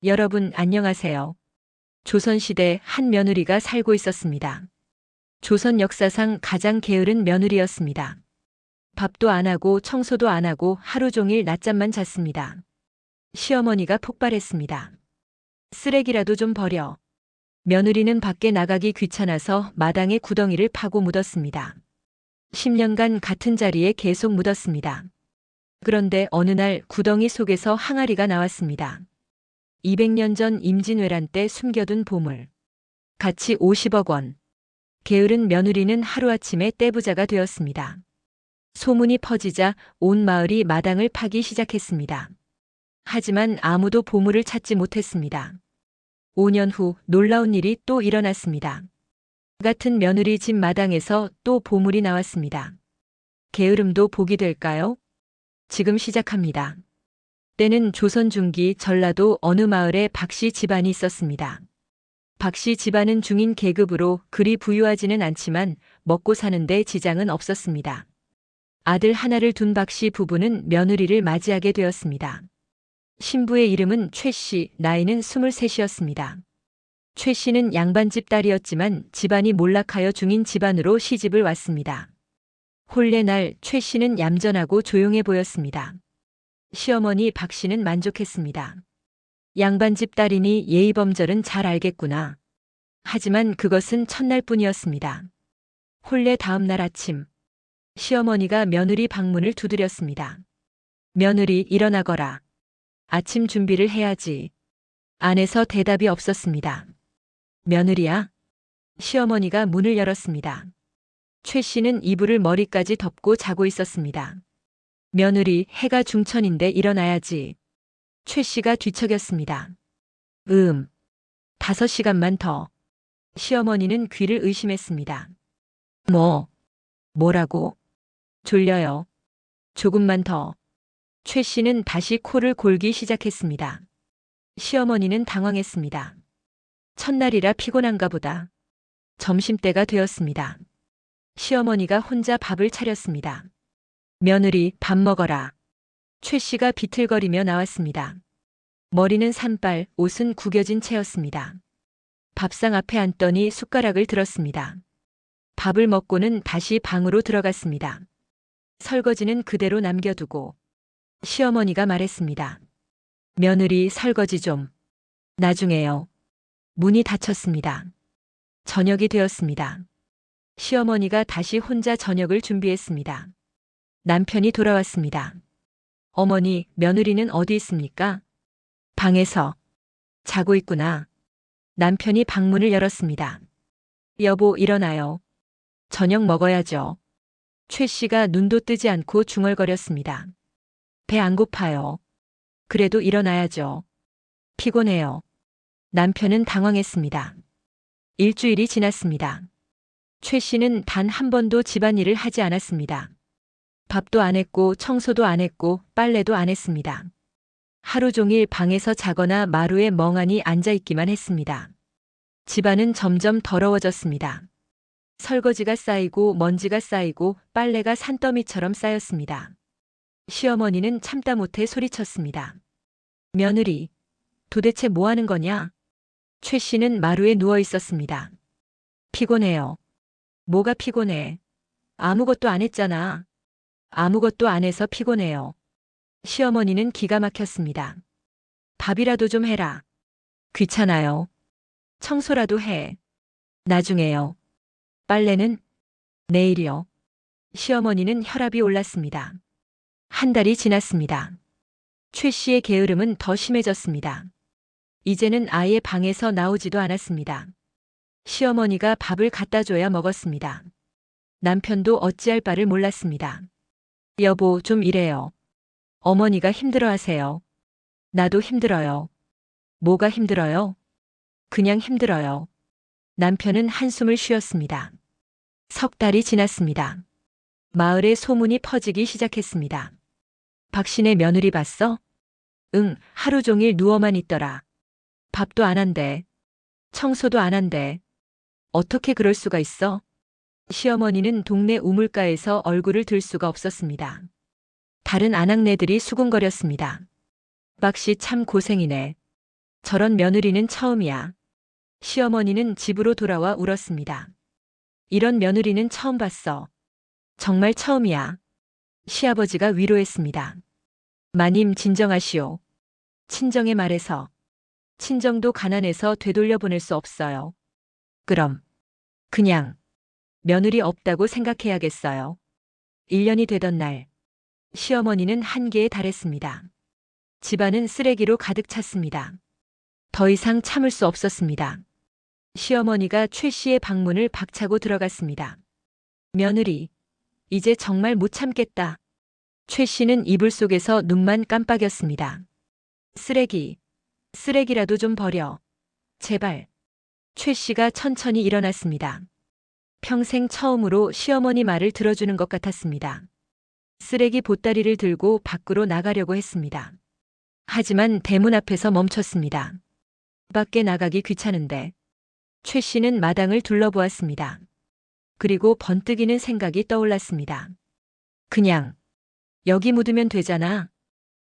여러분 안녕하세요. 조선시대 한 며느리가 살고 있었습니다. 조선 역사상 가장 게으른 며느리였습니다. 밥도 안 하고 청소도 안 하고 하루 종일 낮잠만 잤습니다. 시어머니가 폭발했습니다. 쓰레기라도 좀 버려. 며느리는 밖에 나가기 귀찮아서 마당에 구덩이를 파고 묻었습니다. 10년간 같은 자리에 계속 묻었습니다. 그런데 어느 날 구덩이 속에서 항아리가 나왔습니다. 200년 전 임진왜란 때 숨겨둔 보물. 가치 50억 원. 게으른 며느리는 하루아침에 떼부자가 되었습니다. 소문이 퍼지자 온 마을이 마당을 파기 시작했습니다. 하지만 아무도 보물을 찾지 못했습니다. 5년 후 놀라운 일이 또 일어났습니다. 같은 며느리 집 마당에서 또 보물이 나왔습니다. 게으름도 복이 될까요? 지금 시작합니다. 때는 조선 중기 전라도 어느 마을에 박씨 집안이 있었습니다. 박씨 집안은 중인 계급으로 그리 부유하지는 않지만 먹고 사는데 지장은 없었습니다. 아들 하나를 둔 박씨 부부는 며느리를 맞이하게 되었습니다. 신부의 이름은 최씨, 나이는 23이었습니다. 최씨는 양반집 딸이었지만 집안이 몰락하여 중인 집안으로 시집을 왔습니다. 혼례 날 최씨는 얌전하고 조용해 보였습니다. 시어머니 박씨는 만족했습니다. 양반집 딸이니 예의범절은 잘 알겠구나. 하지만 그것은 첫날뿐이었습니다. 혼례 다음 날 아침, 시어머니가 며느리 방문을 두드렸습니다. 며느리 일어나거라. 아침 준비를 해야지. 안에서 대답이 없었습니다. 며느리야? 시어머니가 문을 열었습니다. 최 씨는 이불을 머리까지 덮고 자고 있었습니다. 며느리, 해가 중천인데 일어나야지. 최 씨가 뒤척였습니다. 5시간만 더. 시어머니는 귀를 의심했습니다. 뭐라고? 졸려요. 조금만 더. 최 씨는 다시 코를 골기 시작했습니다. 시어머니는 당황했습니다. 첫날이라 피곤한가 보다. 점심때가 되었습니다. 시어머니가 혼자 밥을 차렸습니다. 며느리, 밥 먹어라. 최 씨가 비틀거리며 나왔습니다. 머리는 산발, 옷은 구겨진 채였습니다. 밥상 앞에 앉더니 숟가락을 들었습니다. 밥을 먹고는 다시 방으로 들어갔습니다. 설거지는 그대로 남겨두고 시어머니가 말했습니다. 며느리, 설거지 좀. 나중에요. 문이 닫혔습니다. 저녁이 되었습니다. 시어머니가 다시 혼자 저녁을 준비했습니다. 남편이 돌아왔습니다. 어머니, 며느리는 어디 있습니까? 방에서. 자고 있구나. 남편이 방문을 열었습니다. 여보, 일어나요. 저녁 먹어야죠. 최 씨가 눈도 뜨지 않고 중얼거렸습니다. 배 안 고파요. 그래도 일어나야죠. 피곤해요. 남편은 당황했습니다. 일주일이 지났습니다. 최 씨는 단 한 번도 집안일을 하지 않았습니다. 밥도 안 했고 청소도 안 했고 빨래도 안 했습니다. 하루 종일 방에서 자거나 마루에 멍하니 앉아 있기만 했습니다. 집안은 점점 더러워졌습니다. 설거지가 쌓이고 먼지가 쌓이고 빨래가 산더미처럼 쌓였습니다. 시어머니는 참다 못해 소리쳤습니다. 며느리, 도대체 뭐 하는 거냐? 최 씨는 마루에 누워 있었습니다. 피곤해요. 뭐가 피곤해? 아무것도 안 했잖아. 아무것도 안 해서 피곤해요. 시어머니는 기가 막혔습니다. 밥이라도 좀 해라. 귀찮아요. 청소라도 해. 나중에요. 빨래는? 내일이요. 시어머니는 혈압이 올랐습니다. 한 달이 지났습니다. 최 씨의 게으름은 더 심해졌습니다. 이제는 아예 방에서 나오지도 않았습니다. 시어머니가 밥을 갖다 줘야 먹었습니다. 남편도 어찌할 바를 몰랐습니다. 여보, 좀 이래요. 어머니가 힘들어하세요. 나도 힘들어요. 뭐가 힘들어요? 그냥 힘들어요. 남편은 한숨을 쉬었습니다. 석 달이 지났습니다. 마을에 소문이 퍼지기 시작했습니다. 박씨네 며느리 봤어? 응, 하루 종일 누워만 있더라. 밥도 안 한대. 청소도 안 한대. 어떻게 그럴 수가 있어? 시어머니는 동네 우물가에서 얼굴을 들 수가 없었습니다. 다른 아낙네들이 수군거렸습니다. 박씨 참 고생이네. 저런 며느리는 처음이야. 시어머니는 집으로 돌아와 울었습니다. 이런 며느리는 처음 봤어. 정말 처음이야. 시아버지가 위로했습니다. 마님 진정하시오. 친정에 말해서. 친정도 가난해서 되돌려 보낼 수 없어요. 그럼 그냥 며느리 없다고 생각해야겠어요. 1년이 되던 날 시어머니는 한계에 달했습니다. 집안은 쓰레기로 가득 찼습니다. 더 이상 참을 수 없었습니다. 시어머니가 최 씨의 방문을 박차고 들어갔습니다. 며느리, 이제 정말 못 참겠다. 최 씨는 이불 속에서 눈만 깜빡였습니다. 쓰레기라도 좀 버려. 제발. 최 씨가 천천히 일어났습니다. 평생 처음으로 시어머니 말을 들어주는 것 같았습니다. 쓰레기 보따리를 들고 밖으로 나가려고 했습니다. 하지만 대문 앞에서 멈췄습니다. 밖에 나가기 귀찮은데. 최 씨는 마당을 둘러보았습니다. 그리고 번뜩이는 생각이 떠올랐습니다. 그냥 여기 묻으면 되잖아.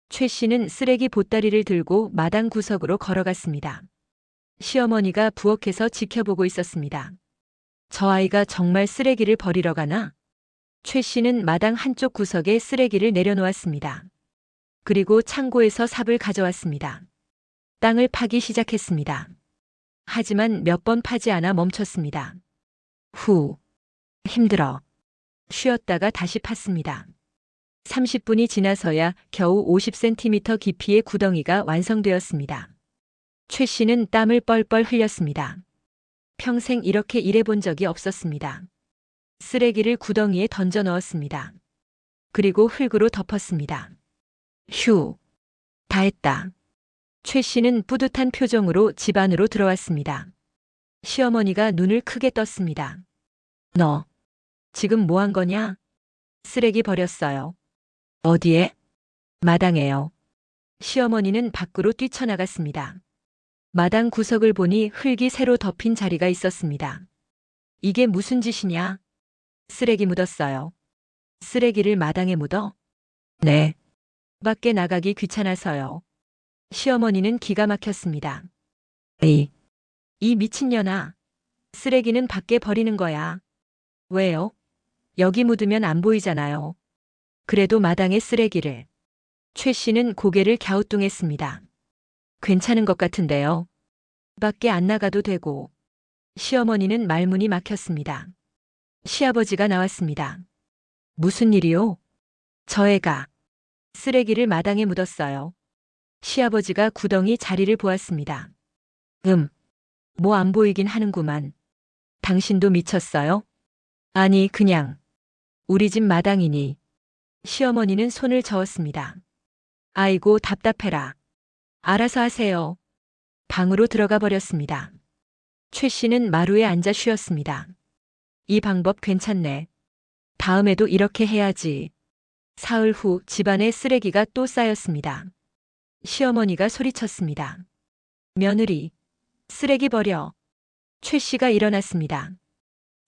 최 씨는 쓰레기 보따리를 들고 마당 구석으로 걸어갔습니다. 시어머니가 부엌에서 지켜보고 있었습니다. 저 아이가 정말 쓰레기를 버리러 가나? 최 씨는 마당 한쪽 구석에 쓰레기를 내려놓았습니다. 그리고 창고에서 삽을 가져왔습니다. 땅을 파기 시작했습니다. 하지만 몇 번 파지 않아 멈췄습니다. 힘들어. 쉬었다가 다시 팠습니다. 30분이 지나서야 겨우 50cm 깊이의 구덩이가 완성되었습니다. 최 씨는 땀을 뻘뻘 흘렸습니다. 평생 이렇게 일해본 적이 없었습니다. 쓰레기를 구덩이에 던져 넣었습니다. 그리고 흙으로 덮었습니다. 다 했다. 최 씨는 뿌듯한 표정으로 집 안으로 들어왔습니다. 시어머니가 눈을 크게 떴습니다. 너, 지금 뭐 한 거냐? 쓰레기 버렸어요. 어디에? 마당에요. 시어머니는 밖으로 뛰쳐나갔습니다. 마당 구석을 보니 흙이 새로 덮인 자리가 있었습니다. 이게 무슨 짓이냐? 쓰레기 묻었어요. 쓰레기를 마당에 묻어? 네. 밖에 나가기 귀찮아서요. 시어머니는 기가 막혔습니다. 이 미친년아. 쓰레기는 밖에 버리는 거야. 왜요? 여기 묻으면 안 보이잖아요. 그래도 마당에 쓰레기를. 최 씨는 고개를 갸우뚱했습니다. 괜찮은 것 같은데요. 밖에 안 나가도 되고. 시어머니는 말문이 막혔습니다. 시아버지가 나왔습니다. 무슨 일이요? 저 애가 쓰레기를 마당에 묻었어요. 시아버지가 구덩이 자리를 보았습니다. 뭐 안 보이긴 하는구만. 당신도 미쳤어요? 아니, 그냥 우리 집 마당이니. 시어머니는 손을 저었습니다. 아이고, 답답해라. 알아서 하세요. 방으로 들어가 버렸습니다. 최 씨는 마루에 앉아 쉬었습니다. 이 방법 괜찮네. 다음에도 이렇게 해야지. 사흘 후 집안에 쓰레기가 또 쌓였습니다. 시어머니가 소리쳤습니다. 며느리, 쓰레기 버려. 최 씨가 일어났습니다.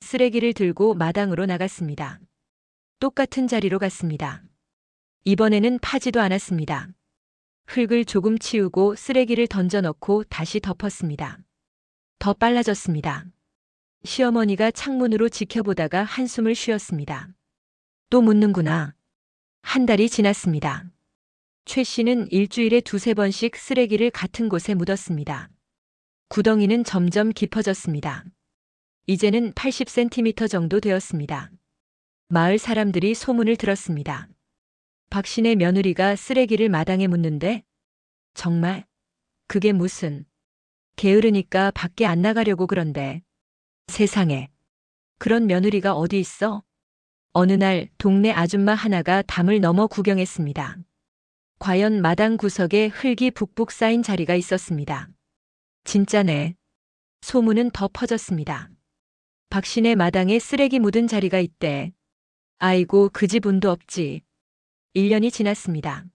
쓰레기를 들고 마당으로 나갔습니다. 똑같은 자리로 갔습니다. 이번에는 파지도 않았습니다. 흙을 조금 치우고 쓰레기를 던져넣고 다시 덮었습니다. 더 빨라졌습니다. 시어머니가 창문으로 지켜보다가 한숨을 쉬었습니다. 또 묻는구나. 한 달이 지났습니다. 최 씨는 일주일에 2~3번씩 쓰레기를 같은 곳에 묻었습니다. 구덩이는 점점 깊어졌습니다. 이제는 80cm 정도 되었습니다. 마을 사람들이 소문을 들었습니다. 박씨네 며느리가 쓰레기를 마당에 묻는데? 정말? 그게 무슨? 게으르니까 밖에 안 나가려고 그런데. 세상에. 그런 며느리가 어디 있어? 어느 날 동네 아줌마 하나가 담을 넘어 구경했습니다. 과연 마당 구석에 흙이 북북 쌓인 자리가 있었습니다. 진짜네. 소문은 더 퍼졌습니다. 박씨네 마당에 쓰레기 묻은 자리가 있대. 아이고, 그 집 운도 없지. 1년이 지났습니다.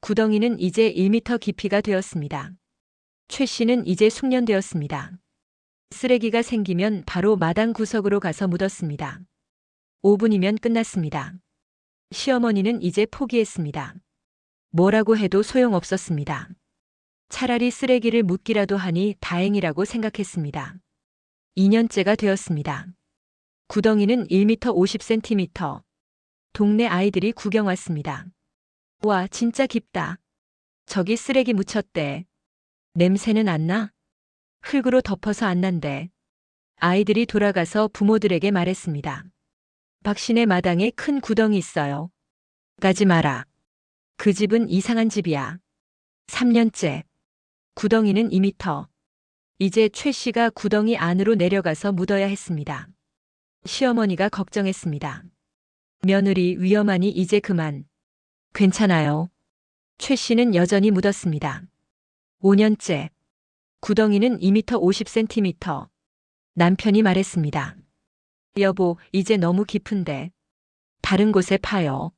구덩이는 이제 1m 깊이가 되었습니다. 최 씨는 이제 숙련되었습니다. 쓰레기가 생기면 바로 마당 구석으로 가서 묻었습니다. 5분이면 끝났습니다. 시어머니는 이제 포기했습니다. 뭐라고 해도 소용없었습니다. 차라리 쓰레기를 묻기라도 하니 다행이라고 생각했습니다. 2년째가 되었습니다. 구덩이는 1m 50cm. 동네 아이들이 구경 왔습니다. 와, 진짜 깊다. 저기 쓰레기 묻혔대. 냄새는 안 나? 흙으로 덮어서 안 난대. 아이들이 돌아가서 부모들에게 말했습니다. 박씨네 마당에 큰 구덩이 있어요. 가지 마라. 그 집은 이상한 집이야. 3년째. 구덩이는 2m. 이제 최 씨가 구덩이 안으로 내려가서 묻어야 했습니다. 시어머니가 걱정했습니다. 며느리 위험하니 이제 그만. 괜찮아요. 최 씨는 여전히 묻었습니다. 5년째. 구덩이는 2m 50cm. 남편이 말했습니다. 여보, 이제 너무 깊은데. 다른 곳에 파요.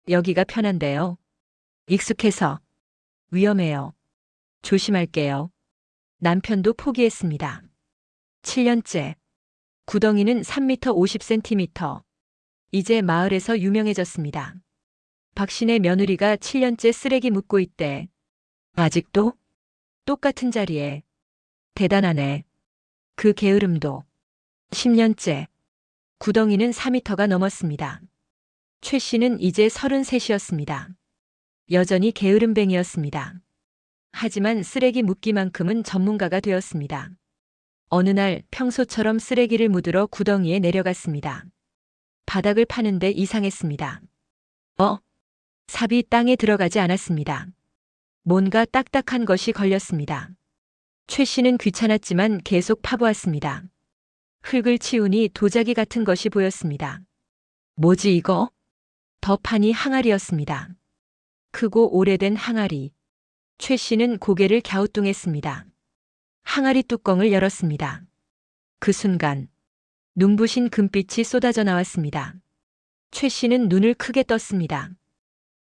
여기가 편한데요. 익숙해서. 위험해요. 조심할게요. 남편도 포기했습니다. 7년째. 구덩이는 3m 50cm. 이제 마을에서 유명해졌습니다. 박씨네 며느리가 7년째 쓰레기 묻고 있대. 아직도? 똑같은 자리에. 대단하네. 그 게으름도. 10년째. 구덩이는 4m가 넘었습니다. 최 씨는 이제 33이었습니다. 여전히 게으름뱅이였습니다. 하지만 쓰레기 묻기만큼은 전문가가 되었습니다. 어느 날 평소처럼 쓰레기를 묻으러 구덩이에 내려갔습니다. 바닥을 파는데 이상했습니다. 삽이 땅에 들어가지 않았습니다. 뭔가 딱딱한 것이 걸렸습니다. 최 씨는 귀찮았지만 계속 파보았습니다. 흙을 치우니 도자기 같은 것이 보였습니다. 뭐지 이거? 더 파니 항아리였습니다. 크고 오래된 항아리. 최 씨는 고개를 갸우뚱했습니다. 항아리 뚜껑을 열었습니다. 그 순간 눈부신 금빛이 쏟아져 나왔습니다. 최 씨는 눈을 크게 떴습니다.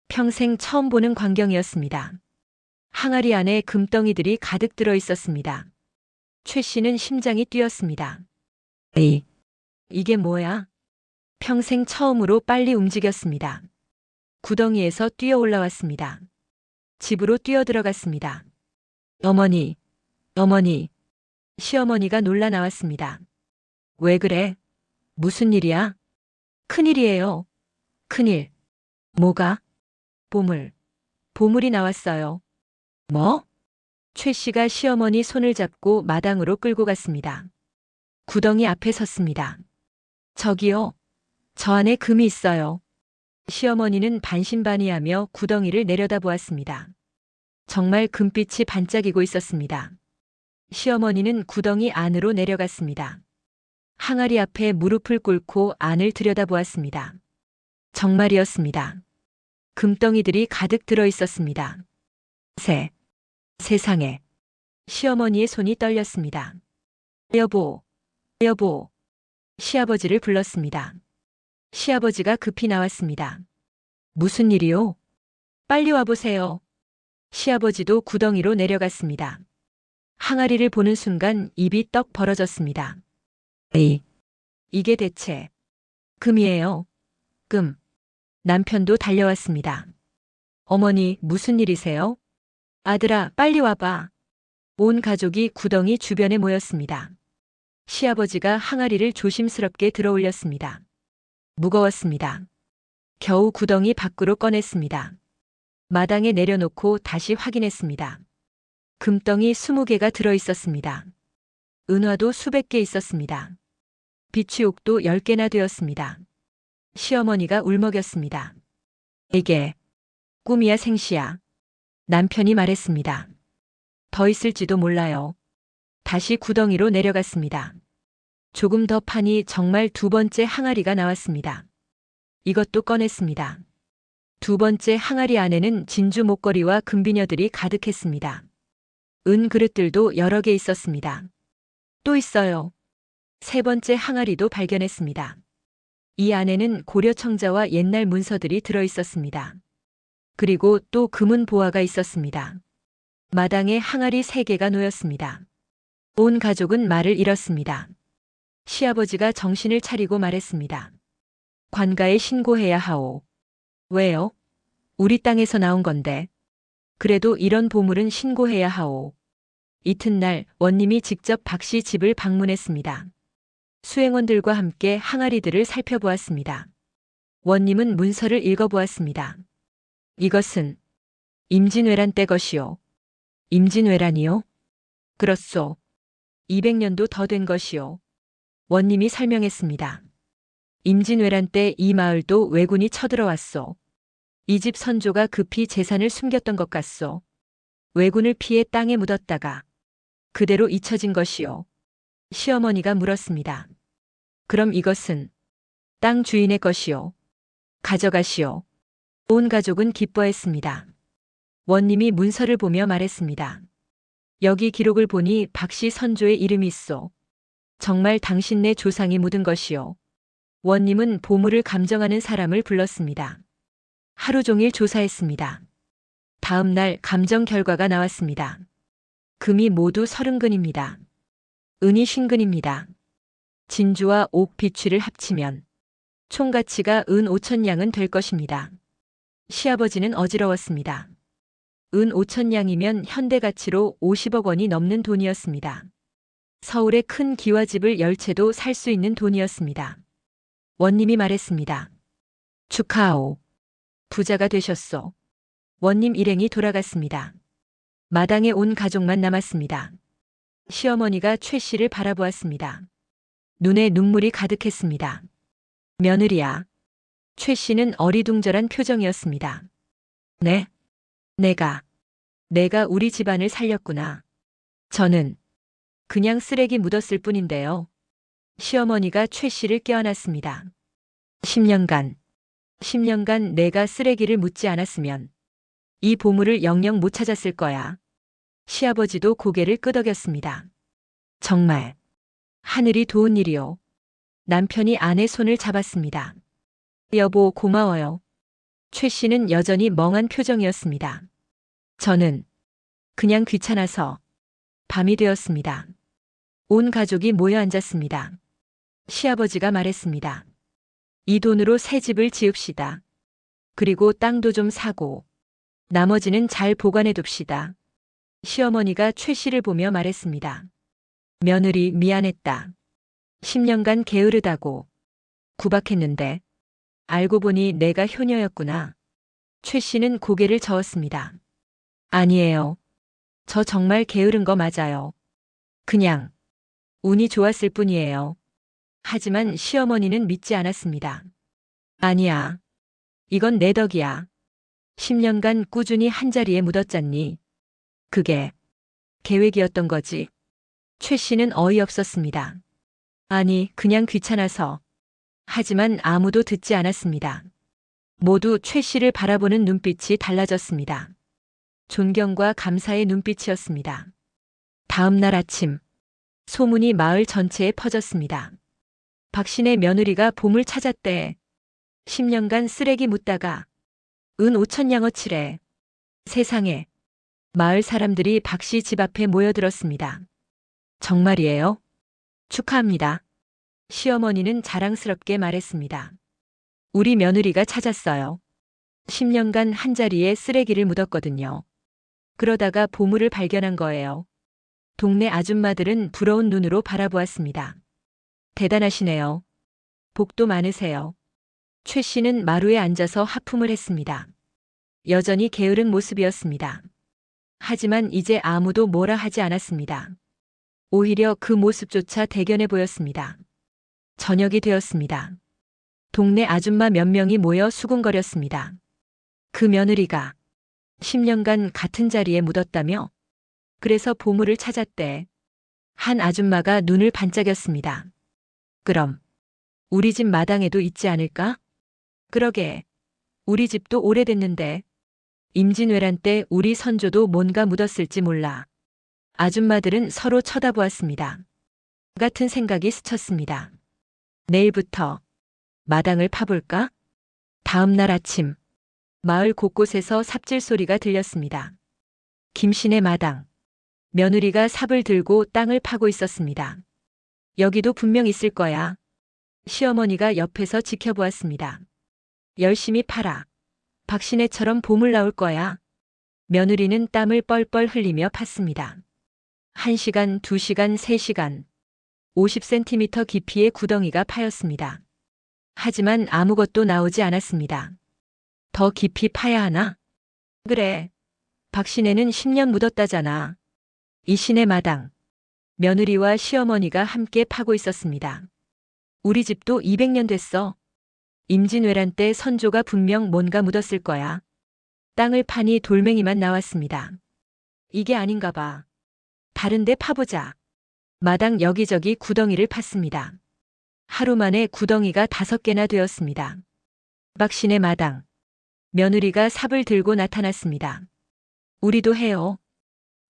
평생 처음 보는 광경이었습니다. 항아리 안에 금덩이들이 가득 들어 있었습니다. 최 씨는 심장이 뛰었습니다. 이게 뭐야? 평생 처음으로 빨리 움직였습니다. 구덩이에서 뛰어 올라왔습니다. 집으로 뛰어 들어갔습니다. 어머니, 어머니. 시어머니가 놀라 나왔습니다. 왜 그래? 무슨 일이야? 큰일이에요. 큰일. 뭐가? 보물이 나왔어요. 뭐? 최 씨가 시어머니 손을 잡고 마당으로 끌고 갔습니다. 구덩이 앞에 섰습니다. 저기요. 저 안에 금이 있어요. 시어머니는 반신반의하며 구덩이를 내려다보았습니다. 정말 금빛이 반짝이고 있었습니다. 시어머니는 구덩이 안으로 내려갔습니다. 항아리 앞에 무릎을 꿇고 안을 들여다보았습니다. 정말이었습니다. 금덩이들이 가득 들어 있었습니다. 세상에. 시어머니의 손이 떨렸습니다. 여보, 여보. 시아버지를 불렀습니다. 시아버지가 급히 나왔습니다. 무슨 일이요? 빨리 와보세요. 시아버지도 구덩이로 내려갔습니다. 항아리를 보는 순간 입이 떡 벌어졌습니다. 이게 대체 금이에요. 금. 남편도 달려왔습니다. 어머니, 무슨 일이세요? 아들아, 빨리 와봐. 온 가족이 구덩이 주변에 모였습니다. 시아버지가 항아리를 조심스럽게 들어 올렸습니다. 무거웠습니다. 겨우 구덩이 밖으로 꺼냈습니다. 마당에 내려놓고 다시 확인했습니다. 금덩이 20개가 들어 있었습니다. 은화도 수백 개 있었습니다. 비취옥도 10개나 되었습니다. 시어머니가 울먹였습니다. 이게 꿈이야 생시야. 남편이 말했습니다. 더 있을지도 몰라요. 다시 구덩이로 내려갔습니다. 조금 더 파니 정말 두 번째 항아리가 나왔습니다. 이것도 꺼냈습니다. 두 번째 항아리 안에는 진주 목걸이와 금비녀들이 가득했습니다. 은 그릇들도 여러 개 있었습니다. 또 있어요. 세 번째 항아리도 발견했습니다. 이 안에는 고려 청자와 옛날 문서들이 들어 있었습니다. 그리고 또 금은 보화가 있었습니다. 마당에 항아리 3개가 놓였습니다. 온 가족은 말을 잃었습니다. 시아버지가 정신을 차리고 말했습니다. 관가에 신고해야 하오. 왜요? 우리 땅에서 나온 건데. 그래도 이런 보물은 신고해야 하오. 이튿날 원님이 직접 박씨 집을 방문했습니다. 수행원들과 함께 항아리들을 살펴보았습니다. 원님은 문서를 읽어보았습니다. 이것은 임진왜란 때 것이요. 임진왜란이요? 그렇소. 200년도 더 된 것이요. 원님이 설명했습니다. 임진왜란 때 이 마을도 왜군이 쳐들어왔소. 이 집 선조가 급히 재산을 숨겼던 것 같소. 왜군을 피해 땅에 묻었다가 그대로 잊혀진 것이요. 시어머니가 물었습니다. 그럼 이것은 땅 주인의 것이요. 가져가시오. 온 가족은 기뻐했습니다. 원님이 문서를 보며 말했습니다. 여기 기록을 보니 박씨 선조의 이름이 있소. 정말 당신네 조상이 묻은 것이요. 원님은 보물을 감정하는 사람을 불렀습니다. 하루 종일 조사했습니다. 다음 날 감정 결과가 나왔습니다. 금이 모두 30근입니다. 은이 50근입니다. 진주와 옥, 비취를 합치면 총 가치가 은 5,000냥은 될 것입니다. 시아버지는 어지러웠습니다. 은 5,000냥이면 현대 가치로 50억 원이 넘는 돈이었습니다. 서울의 큰 기와집을 10채도 살 수 있는 돈이었습니다. 원님이 말했습니다. 축하하오. 부자가 되셨소. 원님 일행이 돌아갔습니다. 마당에 온 가족만 남았습니다. 시어머니가 최 씨를 바라보았습니다. 눈에 눈물이 가득했습니다. 며느리야. 최 씨는 어리둥절한 표정이었습니다. 네. 내가 우리 집안을 살렸구나. 저는 그냥 쓰레기 묻었을 뿐인데요. 시어머니가 최 씨를 껴안았습니다. 10년간 내가 쓰레기를 묻지 않았으면 이 보물을 영영 못 찾았을 거야. 시아버지도 고개를 끄덕였습니다. 정말 하늘이 도운 일이요. 남편이 아내 손을 잡았습니다. 여보, 고마워요. 최 씨는 여전히 멍한 표정이었습니다. 저는 그냥 귀찮아서. 밤이 되었습니다. 온 가족이 모여 앉았습니다. 시아버지가 말했습니다. 이 돈으로 새 집을 지읍시다. 그리고 땅도 좀 사고 나머지는 잘 보관해 둡시다. 시어머니가 최 씨를 보며 말했습니다. 며느리 미안했다. 10년간 게으르다고 구박했는데 알고 보니 내가 효녀였구나. 최 씨는 고개를 저었습니다. 아니에요. 저 정말 게으른 거 맞아요. 그냥 운이 좋았을 뿐이에요. 하지만 시어머니는 믿지 않았습니다. 아니야. 이건 내 덕이야. 10년간 꾸준히 한자리에 묻었잖니. 그게 계획이었던 거지. 최 씨는 어이없었습니다. 아니, 그냥 귀찮아서. 하지만 아무도 듣지 않았습니다. 모두 최 씨를 바라보는 눈빛이 달라졌습니다. 존경과 감사의 눈빛이었습니다. 다음 날 아침, 소문이 마을 전체에 퍼졌습니다. 박씨네 며느리가 보물 찾았대. 10년간 쓰레기 묻다가 은 5,000냥어치래. 세상에. 마을 사람들이 박씨 집 앞에 모여들었습니다. 정말이에요? 축하합니다. 시어머니는 자랑스럽게 말했습니다. 우리 며느리가 찾았어요. 10년간 한자리에 쓰레기를 묻었거든요. 그러다가 보물을 발견한 거예요. 동네 아줌마들은 부러운 눈으로 바라보았습니다. 대단하시네요. 복도 많으세요. 최 씨는 마루에 앉아서 하품을 했습니다. 여전히 게으른 모습이었습니다. 하지만 이제 아무도 뭐라 하지 않았습니다. 오히려 그 모습조차 대견해 보였습니다. 저녁이 되었습니다. 동네 아줌마 몇 명이 모여 수군거렸습니다. 그 며느리가 10년간 같은 자리에 묻었다며? 그래서 보물을 찾았대. 한 아줌마가 눈을 반짝였습니다. 그럼 우리 집 마당에도 있지 않을까? 그러게. 우리 집도 오래됐는데. 임진왜란 때 우리 선조도 뭔가 묻었을지 몰라. 아줌마들은 서로 쳐다보았습니다. 같은 생각이 스쳤습니다. 내일부터 마당을 파볼까? 다음 날 아침, 마을 곳곳에서 삽질 소리가 들렸습니다. 김씨네 마당. 며느리가 삽을 들고 땅을 파고 있었습니다. 여기도 분명 있을 거야. 시어머니가 옆에서 지켜보았습니다. 열심히 팔아. 박씨네처럼 보물 나올 거야. 며느리는 땀을 뻘뻘 흘리며 팠습니다. 1시간, 2시간, 3시간. 50cm 깊이의 구덩이가 파였습니다. 하지만 아무것도 나오지 않았습니다. 더 깊이 파야 하나? 그래. 박씨네는 10년 묻었다잖아. 이 시내 마당. 며느리와 시어머니가 함께 파고 있었습니다. 우리 집도 200년 됐어. 임진왜란 때 선조가 분명 뭔가 묻었을 거야. 땅을 파니 돌멩이만 나왔습니다. 이게 아닌가 봐. 다른 데 파보자. 마당 여기저기 구덩이를 팠습니다. 하루 만에 구덩이가 5개나 되었습니다. 박씨네 마당. 며느리가 삽을 들고 나타났습니다. 우리도 해요.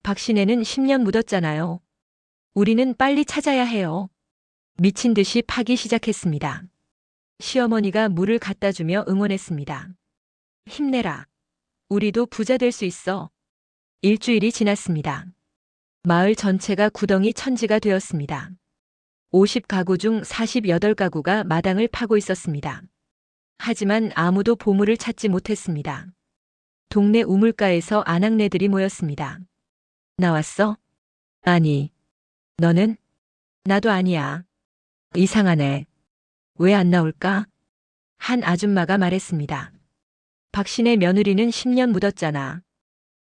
박씨네는 10년 묻었잖아요. 우리는 빨리 찾아야 해요. 미친 듯이 파기 시작했습니다. 시어머니가 물을 갖다 주며 응원했습니다. 힘내라. 우리도 부자 될 수 있어. 일주일이 지났습니다. 마을 전체가 구덩이 천지가 되었습니다. 50가구 중 48가구가 마당을 파고 있었습니다. 하지만 아무도 보물을 찾지 못했습니다. 동네 우물가에서 아낙네들이 모였습니다. 나왔어? 아니. 너는? 나도 아니야. 이상하네. 왜 안 나올까? 한 아줌마가 말했습니다. 박씨네 며느리는 10년 묻었잖아.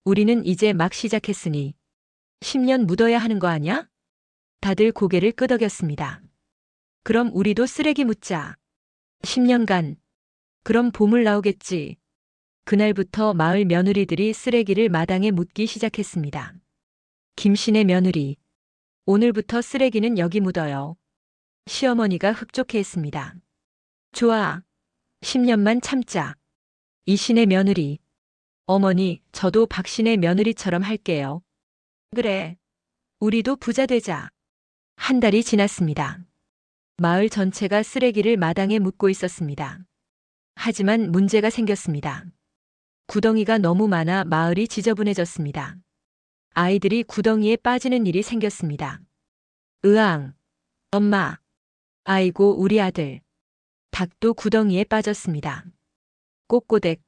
우리는 이제 막 시작했으니 10년 묻어야 하는 거 아냐? 다들 고개를 끄덕였습니다. 그럼 우리도 쓰레기 묻자. 10년간. 그럼 보물 나오겠지. 그날부터 마을 며느리들이 쓰레기를 마당에 묻기 시작했습니다. 김씨네 며느리. 오늘부터 쓰레기는 여기 묻어요. 시어머니가 흡족해했습니다. 좋아. 10년만 참자. 이씨네 며느리. 어머니, 저도 박씨네 며느리처럼 할게요. 그래. 우리도 부자 되자. 한 달이 지났습니다. 마을 전체가 쓰레기를 마당에 묻고 있었습니다. 하지만 문제가 생겼습니다. 구덩이가 너무 많아 마을이 지저분해졌습니다. 아이들이 구덩이에 빠지는 일이 생겼습니다. 으앙. 엄마. 아이고 우리 아들. 닭도 구덩이에 빠졌습니다. 꼬꼬댁.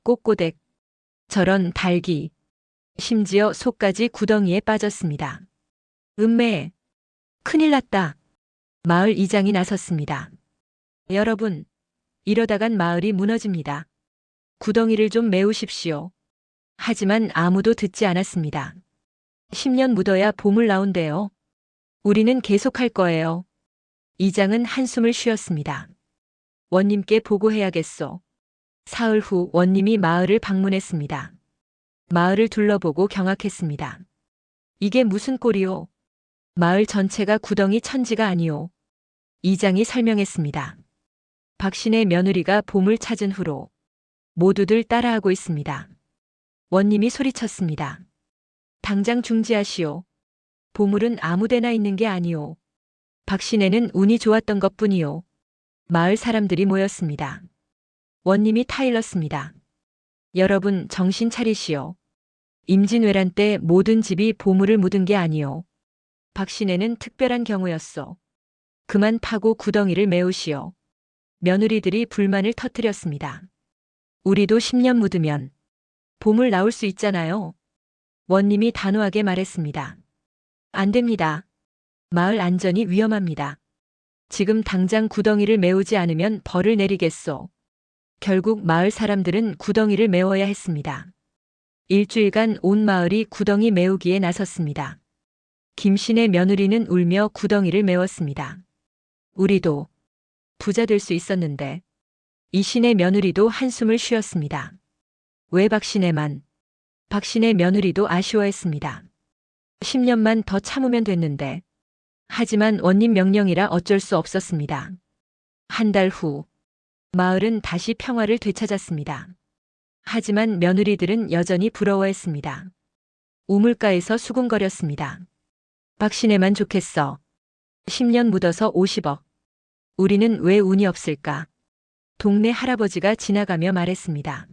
꼬꼬댁. 저런 닭이. 심지어 소까지 구덩이에 빠졌습니다. 음매. 큰일 났다. 마을 이장이 나섰습니다. 여러분. 이러다간 마을이 무너집니다. 구덩이를 좀 메우십시오. 하지만 아무도 듣지 않았습니다. 10년 묻어야 보물 나온대요. 우리는 계속할 거예요. 이장은 한숨을 쉬었습니다. 원님께 보고해야겠소. 사흘 후 원님이 마을을 방문했습니다. 마을을 둘러보고 경악했습니다. 이게 무슨 꼴이오? 마을 전체가 구덩이 천지가 아니오. 이장이 설명했습니다. 박씨네 며느리가 보물 찾은 후로 모두들 따라하고 있습니다. 원님이 소리쳤습니다. 당장 중지하시오. 보물은 아무데나 있는 게 아니오. 박씨네는 운이 좋았던 것뿐이오. 마을 사람들이 모였습니다. 원님이 타일렀습니다. 여러분 정신 차리시오. 임진왜란 때 모든 집이 보물을 묻은 게 아니오. 박씨네는 특별한 경우였소. 그만 파고 구덩이를 메우시오. 며느리들이 불만을 터뜨렸습니다. 우리도 10년 묻으면 보물 나올 수 있잖아요. 원님이 단호하게 말했습니다. 안 됩니다. 마을 안전이 위험합니다. 지금 당장 구덩이를 메우지 않으면 벌을 내리겠소. 결국 마을 사람들은 구덩이를 메워야 했습니다. 일주일간 온 마을이 구덩이 메우기에 나섰습니다. 김씨네 며느리는 울며 구덩이를 메웠습니다. 우리도 부자 될 수 있었는데. 이씨네 며느리도 한숨을 쉬었습니다. 왜 박씨네만? 박씨네 며느리도 아쉬워했습니다. 10년만 더 참으면 됐는데. 하지만 원님 명령이라 어쩔 수 없었습니다. 한 달 후, 마을은 다시 평화를 되찾았습니다. 하지만 며느리들은 여전히 부러워했습니다. 우물가에서 수군거렸습니다. 박씨네만 좋겠어. 10년 묻어서 50억. 우리는 왜 운이 없을까? 동네 할아버지가 지나가며 말했습니다.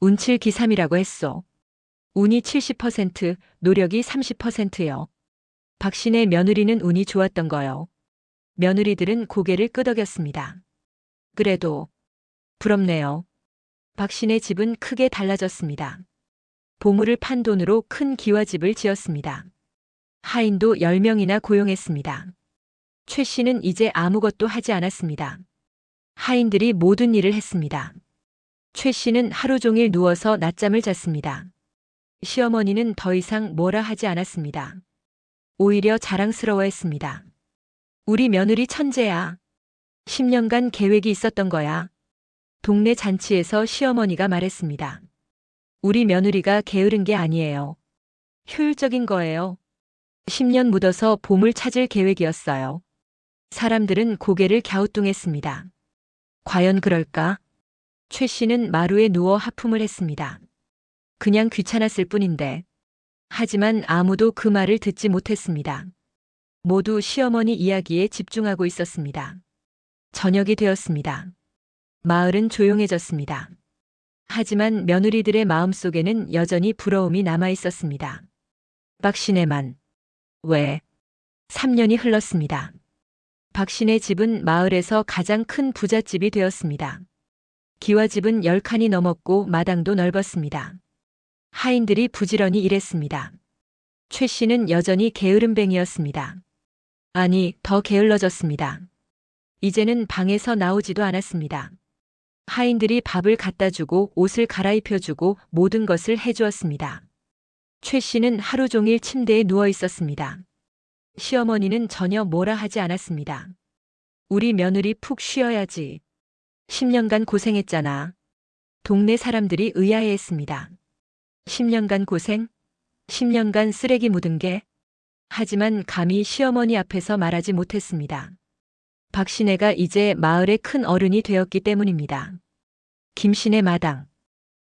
운칠기삼이라고 했소. 운이 70%, 노력이 30%요. 박씨네 며느리는 운이 좋았던 거요. 며느리들은 고개를 끄덕였습니다. 그래도 부럽네요. 박씨네 집은 크게 달라졌습니다. 보물을 판 돈으로 큰 기와집을 지었습니다. 하인도 10명이나 고용했습니다. 최 씨는 이제 아무것도 하지 않았습니다. 하인들이 모든 일을 했습니다. 최 씨는 하루 종일 누워서 낮잠을 잤습니다. 시어머니는 더 이상 뭐라 하지 않았습니다. 오히려 자랑스러워했습니다. 우리 며느리 천재야. 10년간 계획이 있었던 거야. 동네 잔치에서 시어머니가 말했습니다. 우리 며느리가 게으른 게 아니에요. 효율적인 거예요. 10년 묻어서 보물 찾을 계획이었어요. 사람들은 고개를 갸우뚱했습니다. 과연 그럴까? 최 씨는 마루에 누워 하품을 했습니다. 그냥 귀찮았을 뿐인데. 하지만 아무도 그 말을 듣지 못했습니다. 모두 시어머니 이야기에 집중하고 있었습니다. 저녁이 되었습니다. 마을은 조용해졌습니다. 하지만 며느리들의 마음속에는 여전히 부러움이 남아 있었습니다. 박씨네만. 왜? 3년이 흘렀습니다. 박씨네 집은 마을에서 가장 큰 부잣집이 되었습니다. 기와집은 10칸이 넘었고 마당도 넓었습니다. 하인들이 부지런히 일했습니다. 최 씨는 여전히 게으름뱅이였습니다. 아니, 더 게을러졌습니다. 이제는 방에서 나오지도 않았습니다. 하인들이 밥을 갖다 주고 옷을 갈아입혀주고 모든 것을 해주었습니다. 최 씨는 하루 종일 침대에 누워 있었습니다. 시어머니는 전혀 뭐라 하지 않았습니다. 우리 며느리 푹 쉬어야지. 10년간 고생했잖아. 동네 사람들이 의아해했습니다. 10년간 고생? 10년간 쓰레기 묻은 게? 하지만 감히 시어머니 앞에서 말하지 못했습니다. 박씨네가 이제 마을의 큰 어른이 되었기 때문입니다. 김씨네 마당.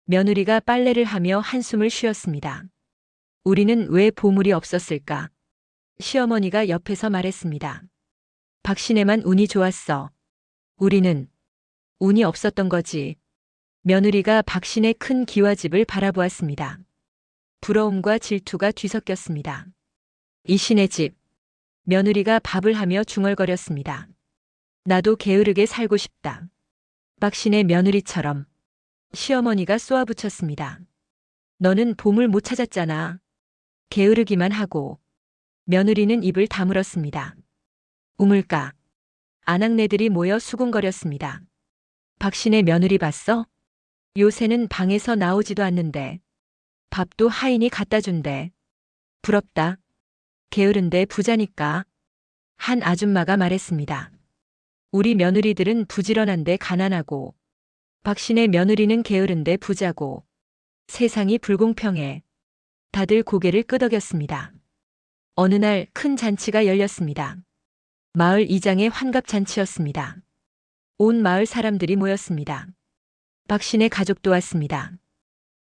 며느리가 빨래를 하며 한숨을 쉬었습니다. 우리는 왜 보물이 없었을까? 시어머니가 옆에서 말했습니다. 박씨네만 운이 좋았어. 우리는 운이 없었던 거지. 며느리가 박씨네 큰 기와집을 바라보았습니다. 부러움과 질투가 뒤섞였습니다. 이씨네 집. 며느리가 밥을 하며 중얼거렸습니다. 나도 게으르게 살고 싶다. 박씨네 며느리처럼. 시어머니가 쏘아붙였습니다. 너는 보물 못 찾았잖아. 게으르기만 하고. 며느리는 입을 다물었습니다. 우물가. 아낙네들이 모여 수군거렸습니다. 박씨네 며느리 봤어? 요새는 방에서 나오지도 않는데. 밥도 하인이 갖다 준대. 부럽다. 게으른데 부자니까. 한 아줌마가 말했습니다. 우리 며느리들은 부지런한데 가난하고 박씨네 며느리는 게으른데 부자고 세상이 불공평해. 다들 고개를 끄덕였습니다. 어느 날 큰 잔치가 열렸습니다. 마을 이장의 환갑잔치였습니다. 온 마을 사람들이 모였습니다. 박씨네 가족도 왔습니다.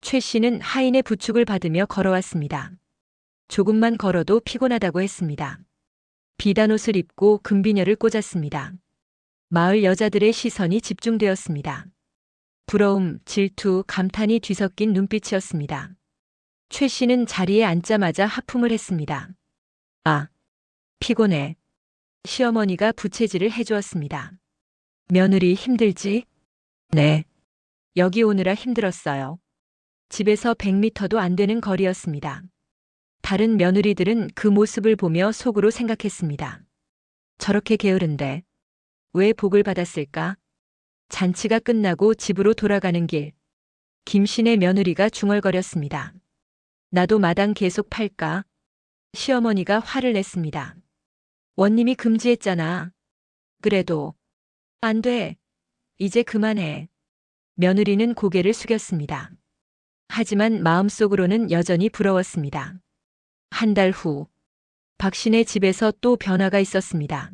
최 씨는 하인의 부축을 받으며 걸어왔습니다. 조금만 걸어도 피곤하다고 했습니다. 비단옷을 입고 금비녀를 꽂았습니다. 마을 여자들의 시선이 집중되었습니다. 부러움, 질투, 감탄이 뒤섞인 눈빛이었습니다. 최 씨는 자리에 앉자마자 하품을 했습니다. 아, 피곤해. 시어머니가 부채질을 해주었습니다. 며느리 힘들지? 네. 여기 오느라 힘들었어요. 집에서 100m도 안 되는 거리였습니다. 다른 며느리들은 그 모습을 보며 속으로 생각했습니다. 저렇게 게으른데 왜 복을 받았을까? 잔치가 끝나고 집으로 돌아가는 길. 김씨네 며느리가 중얼거렸습니다. 나도 마당 계속 팔까? 시어머니가 화를 냈습니다. 원님이 금지했잖아. 그래도 안 돼. 이제 그만해. 며느리는 고개를 숙였습니다. 하지만 마음속으로는 여전히 부러웠습니다. 한 달 후, 박씨네 집에서 또 변화가 있었습니다.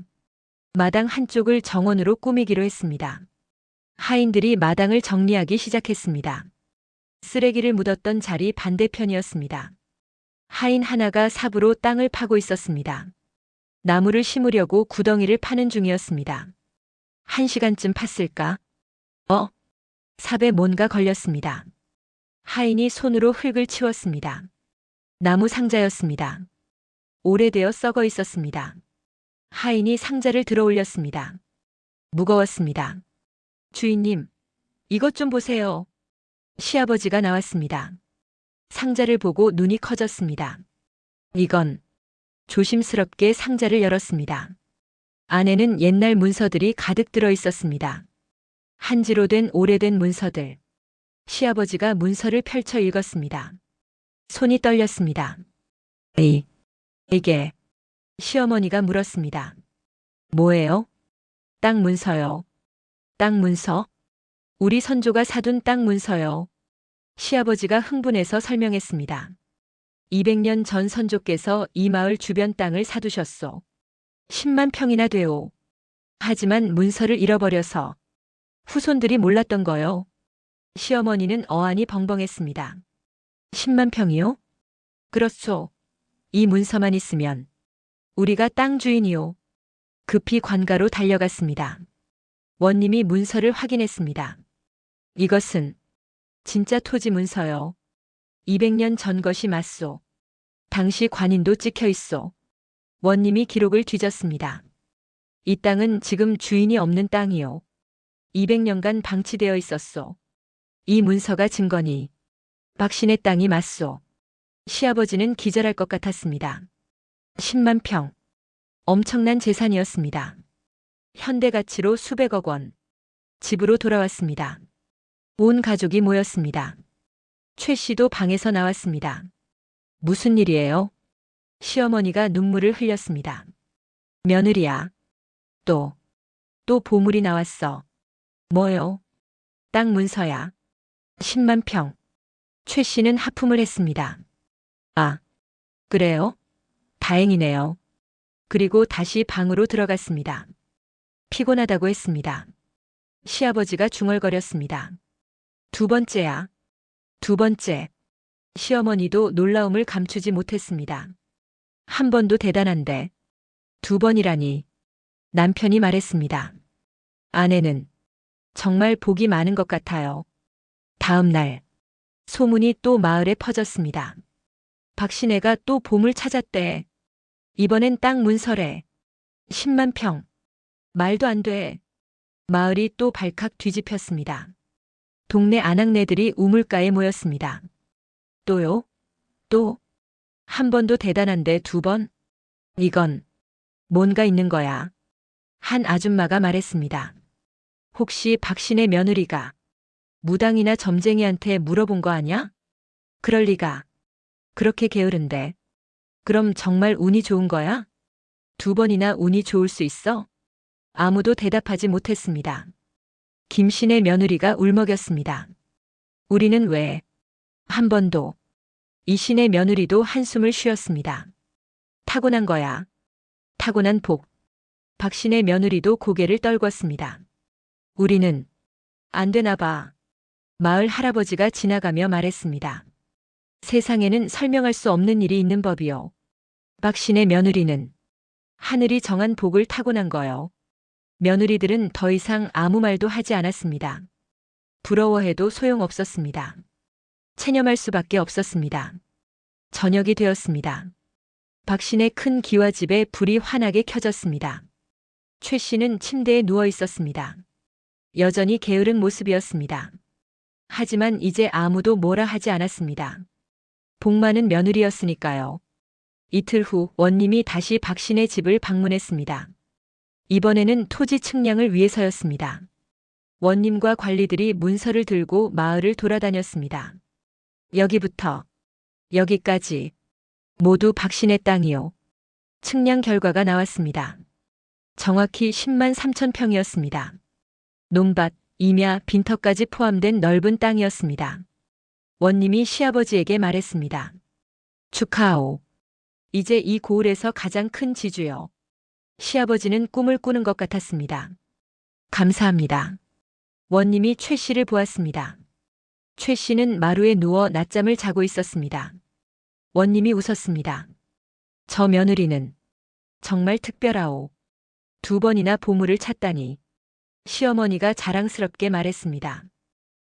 마당 한쪽을 정원으로 꾸미기로 했습니다. 하인들이 마당을 정리하기 시작했습니다. 쓰레기를 묻었던 자리 반대편이었습니다. 하인 하나가 삽으로 땅을 파고 있었습니다. 나무를 심으려고 구덩이를 파는 중이었습니다. 1시간쯤 팠을까? 삽에 뭔가 걸렸습니다. 하인이 손으로 흙을 치웠습니다. 나무 상자였습니다. 오래되어 썩어 있었습니다. 하인이 상자를 들어 올렸습니다. 무거웠습니다. 주인님, 이것 좀 보세요. 시아버지가 나왔습니다. 상자를 보고 눈이 커졌습니다. 이건 조심스럽게 상자를 열었습니다. 안에는 옛날 문서들이 가득 들어 있었습니다. 한지로 된 오래된 문서들. 시아버지가 문서를 펼쳐 읽었습니다. 손이 떨렸습니다. 이게 시어머니가 물었습니다. 뭐예요? 땅 문서요. 땅 문서? 우리 선조가 사둔 땅 문서요. 시아버지가 흥분해서 설명했습니다. 200년 전 선조께서 이 마을 주변 땅을 사두셨소. 10만 평이나 되오. 하지만 문서를 잃어버려서 후손들이 몰랐던 거요. 시어머니는 어안이 벙벙했습니다. 10만 평이요? 그렇소. 이 문서만 있으면 우리가 땅 주인이요. 급히 관가로 달려갔습니다. 원님이 문서를 확인했습니다. 이것은 진짜 토지 문서요. 200년 전 것이 맞소. 당시 관인도 찍혀 있소. 원님이 기록을 뒤졌습니다. 이 땅은 지금 주인이 없는 땅이요. 200년간 방치되어 있었소. 이 문서가 증거니 박신의 땅이 맞소. 시아버지는 기절할 것 같았습니다. 10만 평. 엄청난 재산이었습니다. 현대 가치로 수백억 원. 집으로 돌아왔습니다. 온 가족이 모였습니다. 최 씨도 방에서 나왔습니다. 무슨 일이에요? 시어머니가 눈물을 흘렸습니다. 며느리야. 또 보물이 나왔어. 뭐요? 땅 문서야. 10만 평. 최 씨는 하품을 했습니다. 아, 그래요? 다행이네요. 그리고 다시 방으로 들어갔습니다. 피곤하다고 했습니다. 시아버지가 중얼거렸습니다. 두 번째야. 두 번째. 시어머니도 놀라움을 감추지 못했습니다. 한 번도 대단한데 두 번이라니. 남편이 말했습니다. 아내는 정말 복이 많은 것 같아요. 다음 날 소문이 또 마을에 퍼졌습니다. 박신혜가 또 보물 찾았대. 이번엔 땅 문서래. 10만 평. 말도 안 돼. 마을이 또 발칵 뒤집혔습니다. 동네 아낙네들이 우물가에 모였습니다. 또요? 또? 한 번도 대단한데 두 번? 이건 뭔가 있는 거야. 한 아줌마가 말했습니다. 혹시 박신의 며느리가 무당이나 점쟁이한테 물어본 거 아냐? 그럴 리가. 그렇게 게으른데. 그럼 정말 운이 좋은 거야? 두 번이나 운이 좋을 수 있어? 아무도 대답하지 못했습니다. 김신의 며느리가 울먹였습니다. 우리는 왜? 한 번도. 이 신의 며느리도 한숨을 쉬었습니다. 타고난 거야. 타고난 복. 박신의 며느리도 고개를 떨궜습니다. 우리는 안 되나 봐. 마을 할아버지가 지나가며 말했습니다. 세상에는 설명할 수 없는 일이 있는 법이요. 박신의 며느리는 하늘이 정한 복을 타고난 거요. 며느리들은 더 이상 아무 말도 하지 않았습니다. 부러워해도 소용없었습니다. 체념할 수밖에 없었습니다. 저녁이 되었습니다. 박신의 큰 기와집에 불이 환하게 켜졌습니다. 최 씨는 침대에 누워 있었습니다. 여전히 게으른 모습이었습니다. 하지만 이제 아무도 뭐라 하지 않았습니다. 복 많은 며느리였으니까요. 이틀 후 원님이 다시 박신의 집을 방문했습니다. 이번에는 토지 측량을 위해서였습니다. 원님과 관리들이 문서를 들고 마을을 돌아다녔습니다. 여기부터 여기까지 모두 박신의 땅이요. 측량 결과가 나왔습니다. 정확히 10만 3천 평이었습니다. 논밭, 임야, 빈터까지 포함된 넓은 땅이었습니다. 원님이 시아버지에게 말했습니다. 축하하오. 이제 이 고을에서 가장 큰 지주요. 시아버지는 꿈을 꾸는 것 같았습니다. 감사합니다. 원님이 최 씨를 보았습니다. 최 씨는 마루에 누워 낮잠을 자고 있었습니다. 원님이 웃었습니다. 저 며느리는 정말 특별하오. 두 번이나 보물을 찾다니. 시어머니가 자랑스럽게 말했습니다.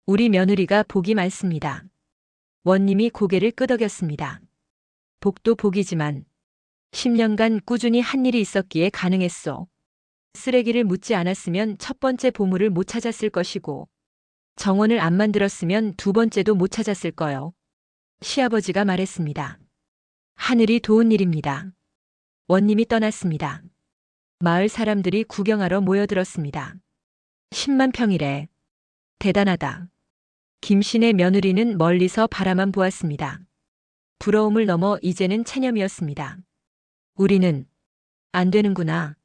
우리 며느리가 복이 많습니다. 원님이 고개를 끄덕였습니다. 복도 복이지만 10년간 꾸준히 한 일이 있었기에 가능했소. 쓰레기를 묻지 않았으면 첫 번째 보물을 못 찾았을 것이고 정원을 안 만들었으면 두 번째도 못 찾았을 거요. 시아버지가 말했습니다. 하늘이 도운 일입니다. 원님이 떠났습니다. 마을 사람들이 구경하러 모여들었습니다. 10만 평이래. 대단하다. 김씨네 며느리는 멀리서 바라만 보았습니다. 부러움을 넘어 이제는 체념이었습니다. 우리는 안 되는구나.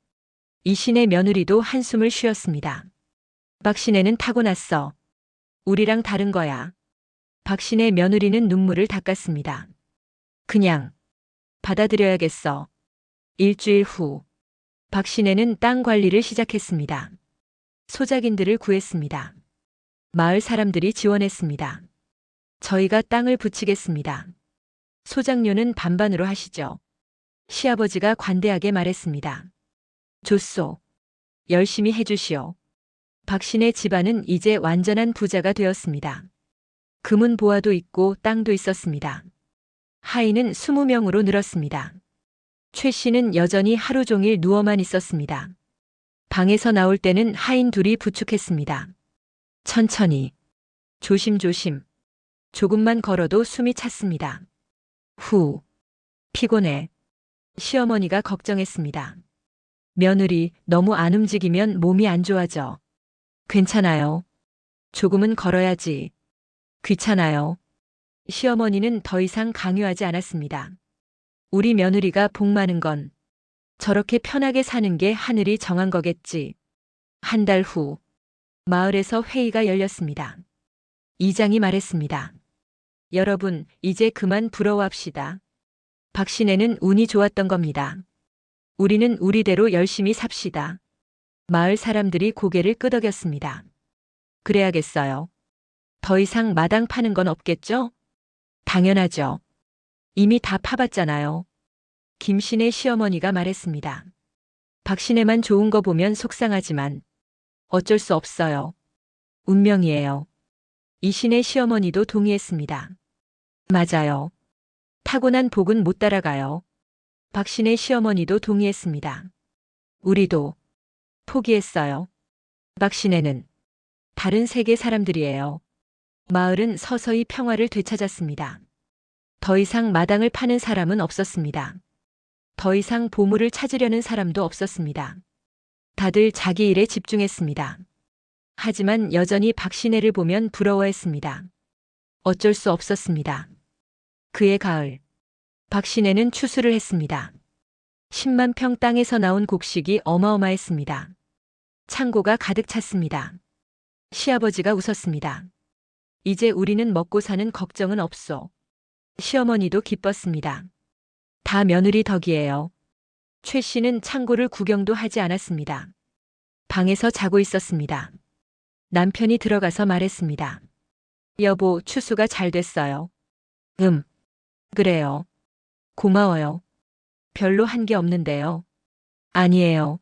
이신의 며느리도 한숨을 쉬었습니다. 박신혜는 타고났어. 우리랑 다른 거야. 박신혜 며느리는 눈물을 닦았습니다. 그냥 받아들여야겠어. 일주일 후 박신혜는 땅 관리를 시작했습니다. 소작인들을 구했습니다. 마을 사람들이 지원했습니다. 저희가 땅을 붙이겠습니다. 소작료는 반반으로 하시죠. 시아버지가 관대하게 말했습니다. 좋소. 열심히 해주시오. 박신혜 집안은 이제 완전한 부자가 되었습니다. 금은 보화도 있고 땅도 있었습니다. 하인은 20명으로 늘었습니다. 최 씨는 여전히 하루 종일 누워만 있었습니다. 방에서 나올 때는 하인 둘이 부축했습니다. 천천히. 조심조심. 조금만 걸어도 숨이 찼습니다. 후. 피곤해. 시어머니가 걱정했습니다. 며느리 너무 안 움직이면 몸이 안 좋아져. 괜찮아요. 조금은 걸어야지. 귀찮아요. 시어머니는 더 이상 강요하지 않았습니다. 우리 며느리가 복 많은 건 저렇게 편하게 사는 게 하늘이 정한 거겠지. 한 달 후 마을에서 회의가 열렸습니다. 이장이 말했습니다. 여러분, 이제 그만 부러워합시다. 박신혜는 운이 좋았던 겁니다. 우리는 우리대로 열심히 삽시다. 마을 사람들이 고개를 끄덕였습니다. 그래야겠어요. 더 이상 마당 파는 건 없겠죠? 당연하죠. 이미 다 파봤잖아요. 김신혜 시어머니가 말했습니다. 박신혜만 좋은 거 보면 속상하지만 어쩔 수 없어요. 운명이에요. 이신혜 시어머니도 동의했습니다. 맞아요. 타고난 복은 못 따라가요. 박신혜 시어머니도 동의했습니다. 우리도 포기했어요. 박신혜는 다른 세계 사람들이에요. 마을은 서서히 평화를 되찾았습니다. 더 이상 마당을 파는 사람은 없었습니다. 더 이상 보물을 찾으려는 사람도 없었습니다. 다들 자기 일에 집중했습니다. 하지만 여전히 박신혜를 보면 부러워했습니다. 어쩔 수 없었습니다. 그해 가을, 박신혜는 추수를 했습니다. 10만 평 땅에서 나온 곡식이 어마어마했습니다. 창고가 가득 찼습니다. 시아버지가 웃었습니다. 이제 우리는 먹고 사는 걱정은 없소. 시어머니도 기뻤습니다. 다 며느리 덕이에요. 최 씨는 창고를 구경도 하지 않았습니다. 방에서 자고 있었습니다. 남편이 들어가서 말했습니다. 여보, 추수가 잘 됐어요. 그래요. 고마워요. 별로 한 게 없는데요. 아니에요.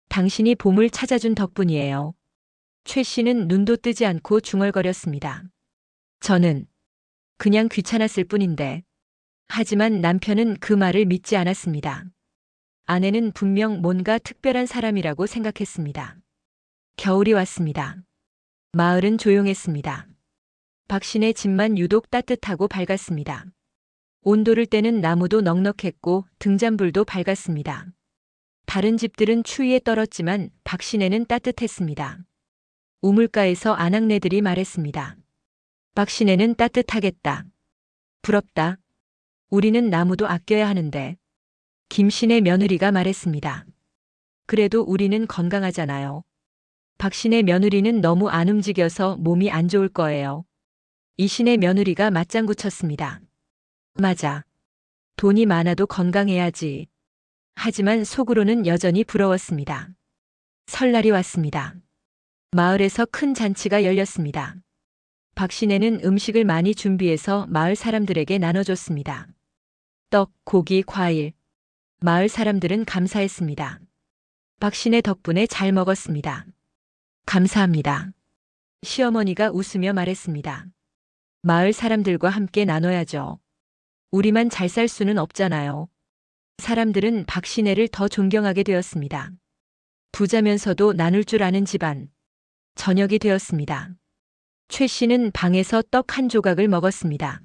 당신이 봄을 찾아준 덕분이에요. 최 씨는 눈도 뜨지 않고 중얼거렸습니다. 저는 그냥 귀찮았을 뿐인데. 하지만 남편은 그 말을 믿지 않았습니다. 아내는 분명 뭔가 특별한 사람이라고 생각했습니다. 겨울이 왔습니다. 마을은 조용했습니다. 박신의 집만 유독 따뜻하고 밝았습니다. 온도를 떼는 나무도 넉넉했고 등잔불도 밝았습니다. 다른 집들은 추위에 떨었지만 박신혜는 따뜻했습니다. 우물가에서 아낙네들이 말했습니다. 박신혜는 따뜻하겠다. 부럽다. 우리는 나무도 아껴야 하는데. 김신혜 며느리가 말했습니다. 그래도 우리는 건강하잖아요. 박신혜 며느리는 너무 안 움직여서 몸이 안 좋을 거예요. 이신혜 며느리가 맞장구 쳤습니다. 맞아. 돈이 많아도 건강해야지. 하지만 속으로는 여전히 부러웠습니다. 설날이 왔습니다. 마을에서 큰 잔치가 열렸습니다. 박신혜는 음식을 많이 준비해서 마을 사람들에게 나눠줬습니다. 떡, 고기, 과일. 마을 사람들은 감사했습니다. 박신혜 덕분에 잘 먹었습니다. 감사합니다. 시어머니가 웃으며 말했습니다. 마을 사람들과 함께 나눠야죠. 우리만 잘 살 수는 없잖아요. 사람들은 박신혜를 더 존경하게 되었습니다. 부자면서도 나눌 줄 아는 집안. 저녁이 되었습니다. 최 씨는 방에서 떡 한 조각을 먹었습니다.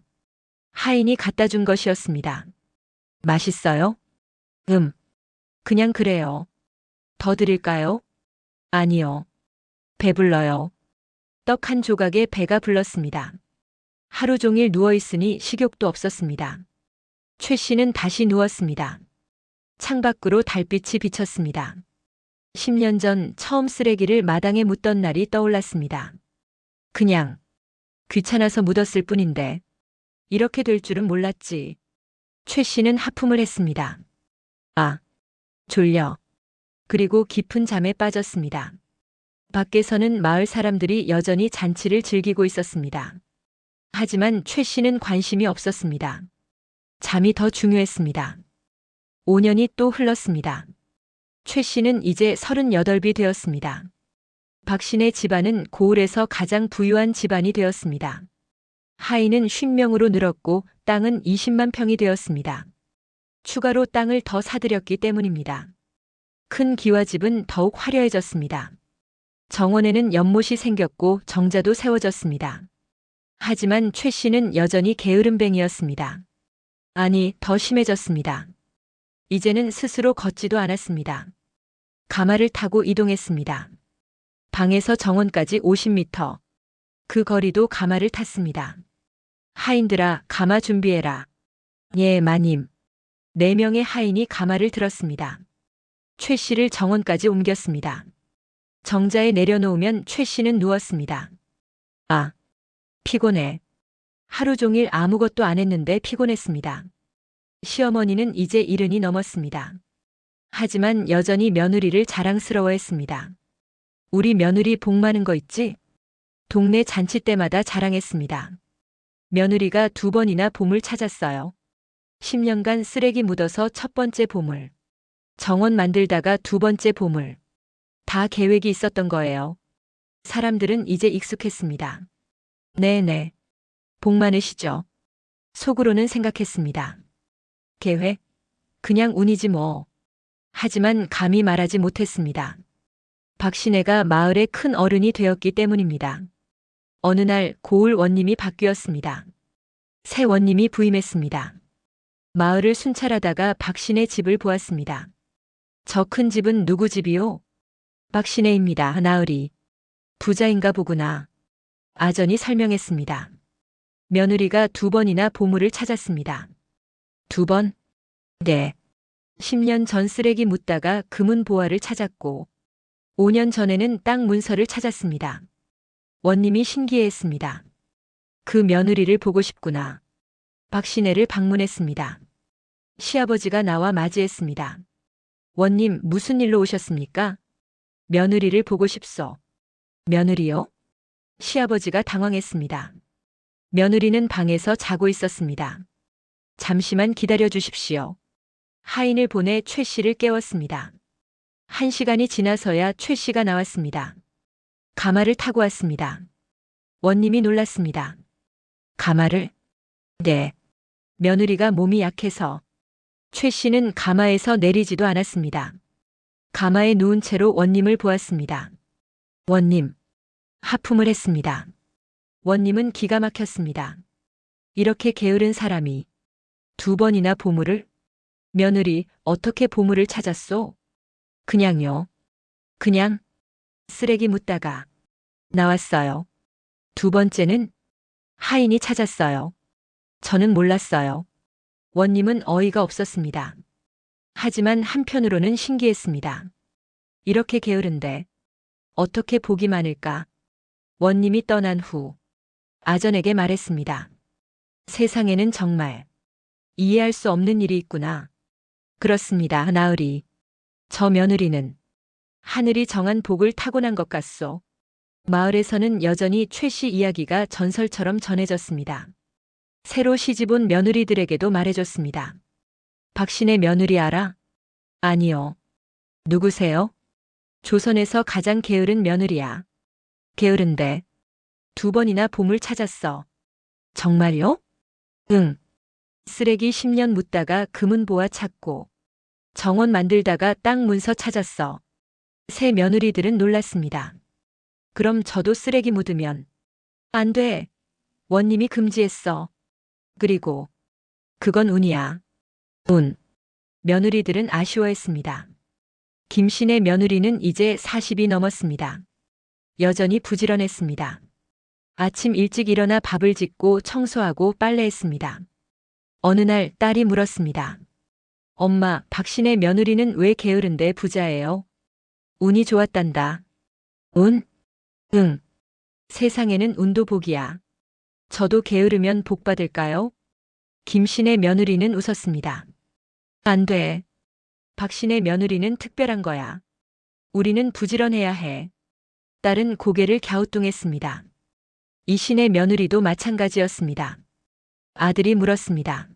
하인이 갖다 준 것이었습니다. 맛있어요? 그냥 그래요. 더 드릴까요? 아니요. 배불러요. 떡 한 조각에 배가 불렀습니다. 하루 종일 누워있으니 식욕도 없었습니다. 최 씨는 다시 누웠습니다. 창밖으로 달빛이 비쳤습니다. 10년 전 처음 쓰레기를 마당에 묻던 날이 떠올랐습니다. 그냥 귀찮아서 묻었을 뿐인데 이렇게 될 줄은 몰랐지. 최 씨는 하품을 했습니다. 아, 졸려. 그리고 깊은 잠에 빠졌습니다. 밖에서는 마을 사람들이 여전히 잔치를 즐기고 있었습니다. 하지만 최 씨는 관심이 없었습니다. 잠이 더 중요했습니다. 5년이 또 흘렀습니다. 최 씨는 이제 38이 되었습니다. 박 씨네 집안은 고을에서 가장 부유한 집안이 되었습니다. 하인은 50명으로 늘었고 땅은 20만 평이 되었습니다. 추가로 땅을 더 사들였기 때문입니다. 큰 기와집은 더욱 화려해졌습니다. 정원에는 연못이 생겼고 정자도 세워졌습니다. 하지만 최 씨는 여전히 게으름뱅이였습니다. 아니, 더 심해졌습니다. 이제는 스스로 걷지도 않았습니다. 가마를 타고 이동했습니다. 방에서 정원까지 50m. 그 거리도 가마를 탔습니다. 하인들아, 가마 준비해라. 예, 마님. 4명의 하인이 가마를 들었습니다. 최 씨를 정원까지 옮겼습니다. 정자에 내려놓으면 최 씨는 누웠습니다. 아, 피곤해. 하루 종일 아무것도 안 했는데 피곤했습니다. 시어머니는 이제 70이 넘었습니다. 하지만 여전히 며느리를 자랑스러워했습니다. 우리 며느리 복 많은 거 있지? 동네 잔치 때마다 자랑했습니다. 며느리가 2번이나 보물 찾았어요. 10년간 쓰레기 묻어서 첫 번째 보물. 정원 만들다가 2번째 보물. 다 계획이 있었던 거예요. 사람들은 이제 익숙했습니다. 네네. 복 많으시죠? 속으로는 생각했습니다. 계획? 그냥 운이지 뭐. 하지만 감히 말하지 못했습니다. 박신혜가 마을의 큰 어른이 되었기 때문입니다. 어느 날 고을 원님이 바뀌었습니다. 새 원님이 부임했습니다. 마을을 순찰하다가 박신혜 집을 보았습니다. 저 큰 집은 누구 집이요? 박신혜입니다. 나으리. 부자인가 보구나. 아전이 설명했습니다. 며느리가 2번이나 보물을 찾았습니다. 2번? 네. 10년 전 쓰레기 묻다가 금은 보화를 찾았고 5년 전에는 땅 문서를 찾았습니다. 원님이 신기해했습니다. 그 며느리를 보고 싶구나. 박신혜를 방문했습니다. 시아버지가 나와 맞이했습니다. 원님, 무슨 일로 오셨습니까? 며느리를 보고 싶소. 며느리요? 시아버지가 당황했습니다. 며느리는 방에서 자고 있었습니다. 잠시만 기다려 주십시오. 하인을 보내 최 씨를 깨웠습니다. 1시간이 지나서야 최 씨가 나왔습니다. 가마를 타고 왔습니다. 원님이 놀랐습니다. 가마를? 네. 며느리가 몸이 약해서. 최 씨는 가마에서 내리지도 않았습니다. 가마에 누운 채로 원님을 보았습니다. 원님. 하품을 했습니다. 원님은 기가 막혔습니다. 이렇게 게으른 사람이 2번이나 보물을? 며느리, 어떻게 보물을 찾았소? 그냥요. 그냥 쓰레기 묻다가 나왔어요. 2번째는 하인이 찾았어요. 저는 몰랐어요. 원님은 어이가 없었습니다. 하지만 한편으로는 신기했습니다. 이렇게 게으른데 어떻게 복이 많을까? 원님이 떠난 후 아전에게 말했습니다. 세상에는 정말 이해할 수 없는 일이 있구나. 그렇습니다, 나으리. 저 며느리는 하늘이 정한 복을 타고난 것 같소. 마을에서는 여전히 최 씨 이야기가 전설처럼 전해졌습니다. 새로 시집온 며느리들에게도 말해줬습니다. 박신의 며느리 알아? 아니요. 누구세요? 조선에서 가장 게으른 며느리야. 게으른데 2번이나 보물 찾았어. 정말요? 응. 쓰레기 10년 묻다가 금은 보화 찾고 정원 만들다가 땅 문서 찾았어. 새 며느리들은 놀랐습니다. 그럼 저도 쓰레기 묻으면 안 돼. 원님이 금지했어. 그리고 그건 운이야. 운. 며느리들은 아쉬워했습니다. 김씨네 며느리는 이제 40이 넘었습니다. 여전히 부지런했습니다. 아침 일찍 일어나 밥을 짓고 청소하고 빨래했습니다. 어느 날 딸이 물었습니다. 엄마, 박씨네 며느리는 왜 게으른데 부자예요? 운이 좋았단다. 운? 응. 세상에는 운도 복이야. 저도 게으르면 복 받을까요? 김씨네 며느리는 웃었습니다. 안 돼. 박씨네 며느리는 특별한 거야. 우리는 부지런해야 해. 딸은 고개를 갸우뚱했습니다. 이씨네 며느리도 마찬가지였습니다. 아들이 물었습니다.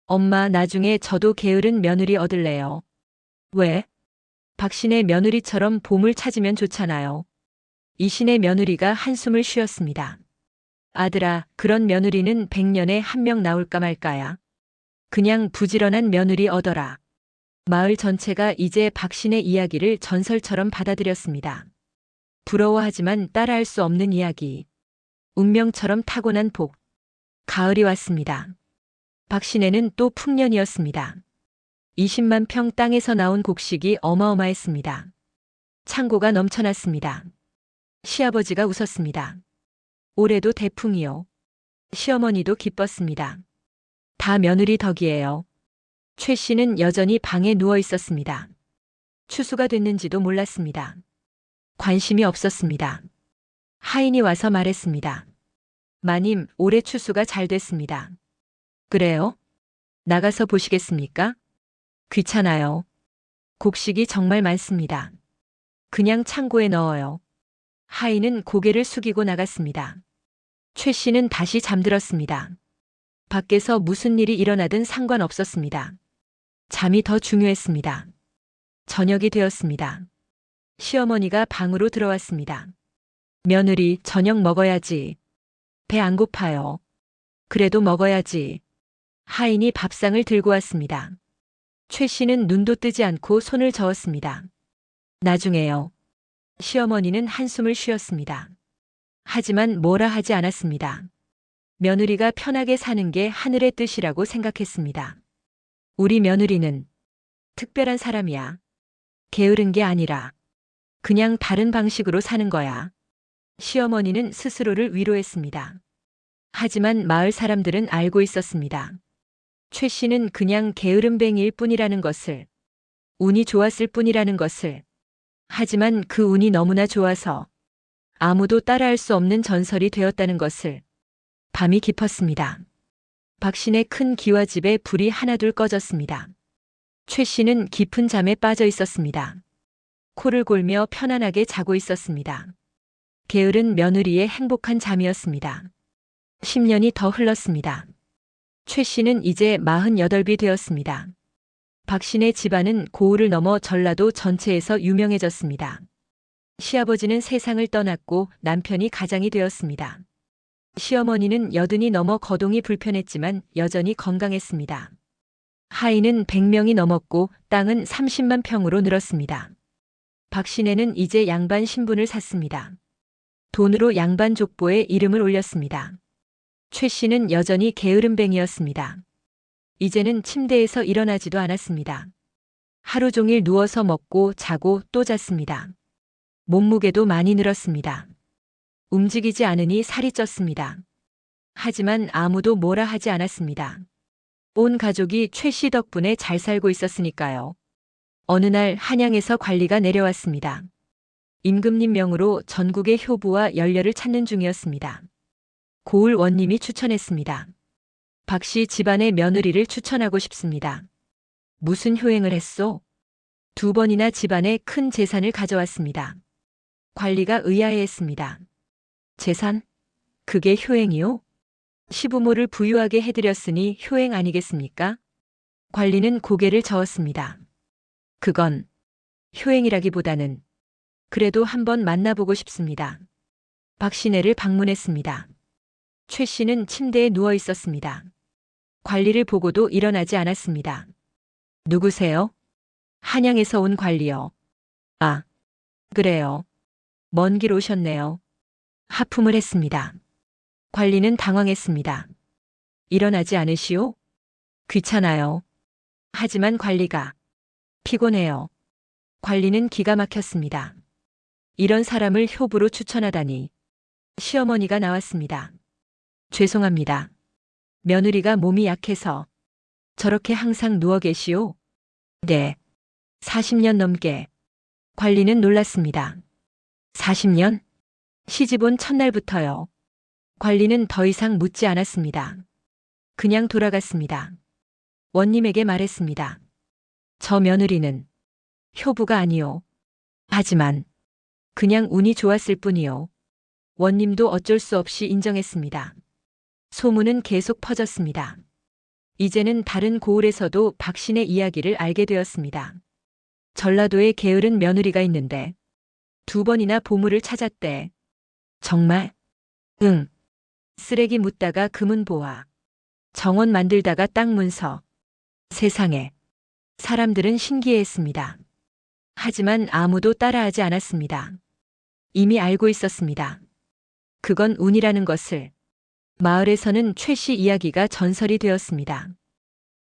엄마, 나중에 저도 게으른 며느리 얻을래요. 왜? 박씨네 며느리처럼 봄을 찾으면 좋잖아요. 이씨네 며느리가 한숨을 쉬었습니다. 아들아, 그런 며느리는 100년에 한 명 나올까 말까야. 그냥 부지런한 며느리 얻어라. 마을 전체가 이제 박씨네 이야기를 전설처럼 받아들였습니다. 부러워하지만 따라할 수 없는 이야기. 운명처럼 타고난 복. 가을이 왔습니다. 박씨네는 또 풍년이었습니다. 20만 평 땅에서 나온 곡식이 어마어마했습니다. 창고가 넘쳐났습니다. 시아버지가 웃었습니다. 올해도 대풍이요. 시어머니도 기뻤습니다. 다 며느리 덕이에요. 최 씨는 여전히 방에 누워 있었습니다. 추수가 됐는지도 몰랐습니다. 관심이 없었습니다. 하인이 와서 말했습니다. 마님, 올해 추수가 잘 됐습니다. 그래요? 나가서 보시겠습니까? 귀찮아요. 곡식이 정말 많습니다. 그냥 창고에 넣어요. 하인은 고개를 숙이고 나갔습니다. 최 씨는 다시 잠들었습니다. 밖에서 무슨 일이 일어나든 상관없었습니다. 잠이 더 중요했습니다. 저녁이 되었습니다. 시어머니가 방으로 들어왔습니다. 며느리, 저녁 먹어야지. 배 안 고파요. 그래도 먹어야지. 하인이 밥상을 들고 왔습니다. 최 씨는 눈도 뜨지 않고 손을 저었습니다. 나중에요. 시어머니는 한숨을 쉬었습니다. 하지만 뭐라 하지 않았습니다. 며느리가 편하게 사는 게 하늘의 뜻이라고 생각했습니다. 우리 며느리는 특별한 사람이야. 게으른 게 아니라 그냥 다른 방식으로 사는 거야. 시어머니는 스스로를 위로했습니다. 하지만 마을 사람들은 알고 있었습니다. 최 씨는 그냥 게으름뱅이일 뿐이라는 것을, 운이 좋았을 뿐이라는 것을. 하지만 그 운이 너무나 좋아서 아무도 따라할 수 없는 전설이 되었다는 것을. 밤이 깊었습니다. 박씨네 큰 기와집에 불이 하나둘 꺼졌습니다. 최 씨는 깊은 잠에 빠져 있었습니다. 코를 골며 편안하게 자고 있었습니다. 게으른 며느리의 행복한 잠이었습니다. 10년이 더 흘렀습니다. 최 씨는 이제 48이 되었습니다. 박씨네 집안은 고을을 넘어 전라도 전체에서 유명해졌습니다. 시아버지는 세상을 떠났고 남편이 가장이 되었습니다. 시어머니는 80이 넘어 거동이 불편했지만 여전히 건강했습니다. 하인은 100명이 넘었고 땅은 30만 평으로 늘었습니다. 박씨네는 이제 양반 신분을 샀습니다. 돈으로 양반 족보에 이름을 올렸습니다. 최 씨는 여전히 게으름뱅이였습니다. 이제는 침대에서 일어나지도 않았습니다. 하루 종일 누워서 먹고 자고 또 잤습니다. 몸무게도 많이 늘었습니다. 움직이지 않으니 살이 쪘습니다. 하지만 아무도 뭐라 하지 않았습니다. 온 가족이 최 씨 덕분에 잘 살고 있었으니까요. 어느 날 한양에서 관리가 내려왔습니다. 임금님 명으로 전국의 효부와 연려를 찾는 중이었습니다. 고을 원님이 추천했습니다. 박씨 집안의 며느리를 추천하고 싶습니다. 무슨 효행을 했소? 2번이나 집안에 큰 재산을 가져왔습니다. 관리가 의아해했습니다. 재산? 그게 효행이요? 시부모를 부유하게 해드렸으니 효행 아니겠습니까? 관리는 고개를 저었습니다. 그건 효행이라기보다는 그래도 한번 만나보고 싶습니다. 박씨네를 방문했습니다. 최 씨는 침대에 누워 있었습니다. 관리를 보고도 일어나지 않았습니다. 누구세요? 한양에서 온 관리요. 아, 그래요. 먼 길 오셨네요. 하품을 했습니다. 관리는 당황했습니다. 일어나지 않으시오? 귀찮아요. 하지만 관리가 피곤해요. 관리는 기가 막혔습니다. 이런 사람을 효부로 추천하다니. 시어머니가 나왔습니다. 죄송합니다. 며느리가 몸이 약해서 저렇게 항상 누워 계시오? 네. 40년 넘게. 관리는 놀랐습니다. 40년? 시집 온 첫날부터요. 관리는 더 이상 묻지 않았습니다. 그냥 돌아갔습니다. 원님에게 말했습니다. 저 며느리는 효부가 아니오. 하지만 그냥 운이 좋았을 뿐이요. 원님도 어쩔 수 없이 인정했습니다. 소문은 계속 퍼졌습니다. 이제는 다른 고을에서도 박신의 이야기를 알게 되었습니다. 전라도에 게으른 며느리가 있는데 2번이나 보물을 찾았대. 정말? 응. 쓰레기 묻다가 금은 보화. 정원 만들다가 땅 문서. 세상에. 사람들은 신기해했습니다. 하지만 아무도 따라하지 않았습니다. 이미 알고 있었습니다. 그건 운이라는 것을. 마을에서는 최 씨 이야기가 전설이 되었습니다.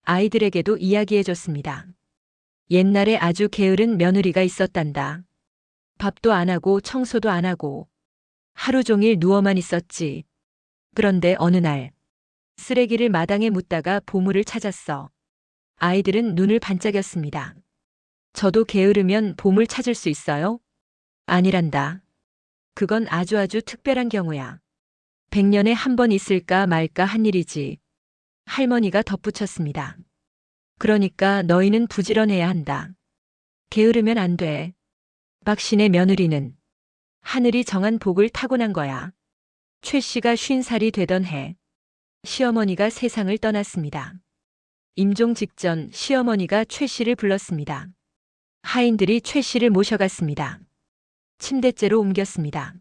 아이들에게도 이야기해줬습니다. 옛날에 아주 게으른 며느리가 있었단다. 밥도 안 하고 청소도 안 하고 하루 종일 누워만 있었지. 그런데 어느 날 쓰레기를 마당에 묻다가 보물을 찾았어. 아이들은 눈을 반짝였습니다. 저도 게으르면 보물 찾을 수 있어요? 아니란다. 그건 아주 특별한 경우야. 100년에 한 번 있을까 말까 한 일이지. 할머니가 덧붙였습니다. 그러니까 너희는 부지런해야 한다. 게으르면 안 돼. 박신의 며느리는 하늘이 정한 복을 타고난 거야. 최 씨가 50살이 되던 해 시어머니가 세상을 떠났습니다. 임종 직전 시어머니가 최 씨를 불렀습니다. 하인들이 최 씨를 모셔갔습니다. 침대째로 옮겼습니다.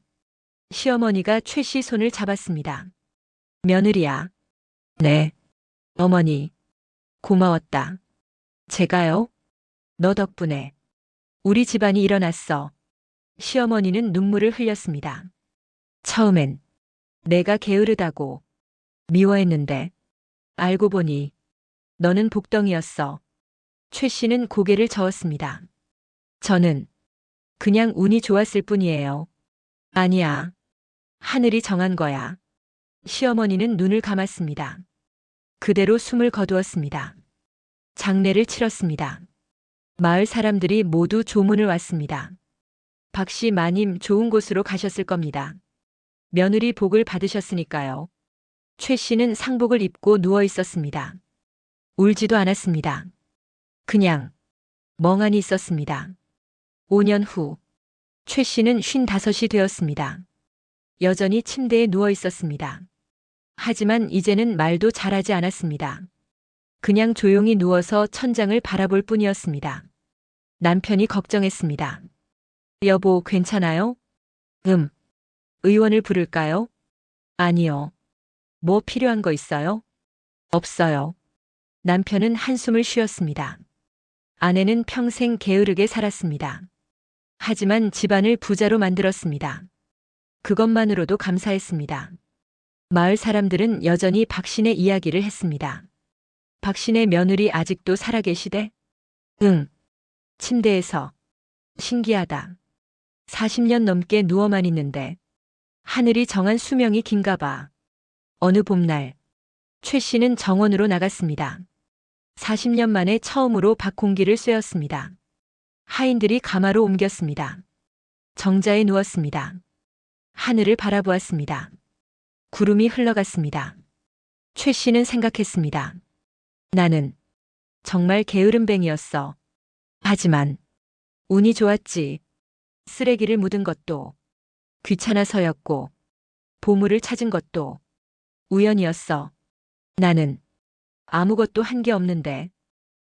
시어머니가 최 씨 손을 잡았습니다. 며느리야. 네. 어머니. 고마웠다. 제가요? 너 덕분에 우리 집안이 일어났어. 시어머니는 눈물을 흘렸습니다. 처음엔 내가 게으르다고 미워했는데 알고 보니 너는 복덩이였어. 최 씨는 고개를 저었습니다. 저는 그냥 운이 좋았을 뿐이에요. 아니야. 하늘이 정한 거야. 시어머니는 눈을 감았습니다. 그대로 숨을 거두었습니다. 장례를 치렀습니다. 마을 사람들이 모두 조문을 왔습니다. 박 씨 마님 좋은 곳으로 가셨을 겁니다. 며느리 복을 받으셨으니까요. 최 씨는 상복을 입고 누워 있었습니다. 울지도 않았습니다. 그냥 멍하니 있었습니다. 5년 후 최 씨는 55이 되었습니다. 여전히 침대에 누워 있었습니다. 하지만 이제는 말도 잘하지 않았습니다. 그냥 조용히 누워서 천장을 바라볼 뿐이었습니다. 남편이 걱정했습니다. 여보, 괜찮아요? 의원을 부를까요? 아니요. 뭐 필요한 거 있어요? 없어요. 남편은 한숨을 쉬었습니다. 아내는 평생 게으르게 살았습니다. 하지만 집안을 부자로 만들었습니다. 그것만으로도 감사했습니다. 마을 사람들은 여전히 박신의 이야기를 했습니다. 박신의 며느리 아직도 살아계시대? 응. 침대에서. 신기하다. 40년 넘게 누워만 있는데 하늘이 정한 수명이 긴가 봐. 어느 봄날 최 씨는 정원으로 나갔습니다. 40년 만에 처음으로 밖 공기를 쐬었습니다. 하인들이 가마로 옮겼습니다. 정자에 누웠습니다. 하늘을 바라보았습니다. 구름이 흘러갔습니다. 최 씨는 생각했습니다. 나는 정말 게으름뱅이였어. 하지만 운이 좋았지. 쓰레기를 묻은 것도 귀찮아서였고 보물을 찾은 것도 우연이었어. 나는 아무것도 한 게 없는데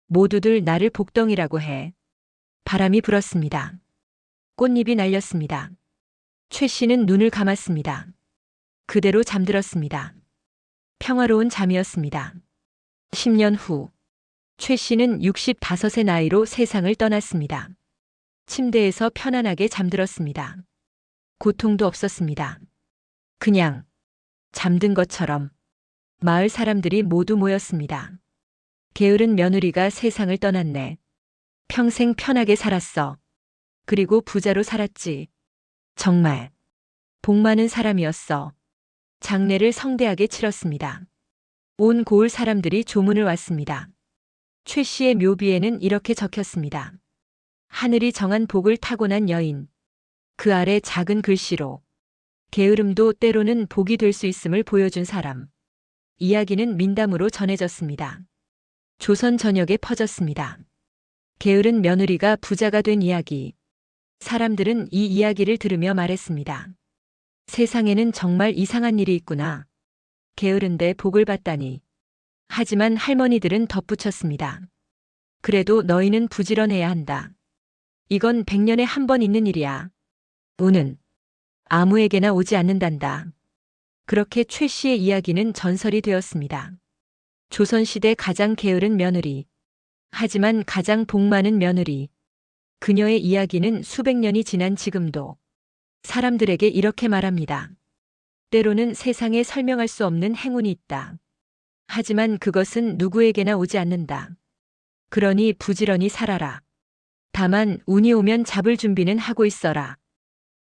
모두들 나를 복덩이라고 해. 바람이 불었습니다. 꽃잎이 날렸습니다. 최 씨는 눈을 감았습니다. 그대로 잠들었습니다. 평화로운 잠이었습니다. 10년 후, 최 씨는 65의 나이로 세상을 떠났습니다. 침대에서 편안하게 잠들었습니다. 고통도 없었습니다. 그냥 잠든 것처럼. 마을 사람들이 모두 모였습니다. 게으른 며느리가 세상을 떠났네. 평생 편하게 살았어. 그리고 부자로 살았지. 정말 복 많은 사람이었어. 장례를 성대하게 치렀습니다. 온 고을 사람들이 조문을 왔습니다. 최 씨의 묘비에는 이렇게 적혔습니다. 하늘이 정한 복을 타고난 여인. 그 아래 작은 글씨로 게으름도 때로는 복이 될 수 있음을 보여준 사람. 이야기는 민담으로 전해졌습니다. 조선 전역에 퍼졌습니다. 게으른 며느리가 부자가 된 이야기. 사람들은 이 이야기를 들으며 말했습니다. 세상에는 정말 이상한 일이 있구나. 게으른데 복을 받다니. 하지만 할머니들은 덧붙였습니다. 그래도 너희는 부지런해야 한다. 이건 100년에 한 번 있는 일이야. 운은 아무에게나 오지 않는단다. 그렇게 최 씨의 이야기는 전설이 되었습니다. 조선시대 가장 게으른 며느리. 하지만 가장 복 많은 며느리. 그녀의 이야기는 수백 년이 지난 지금도 사람들에게 이렇게 말합니다. 때로는 세상에 설명할 수 없는 행운이 있다. 하지만 그것은 누구에게나 오지 않는다. 그러니 부지런히 살아라. 다만 운이 오면 잡을 준비는 하고 있어라.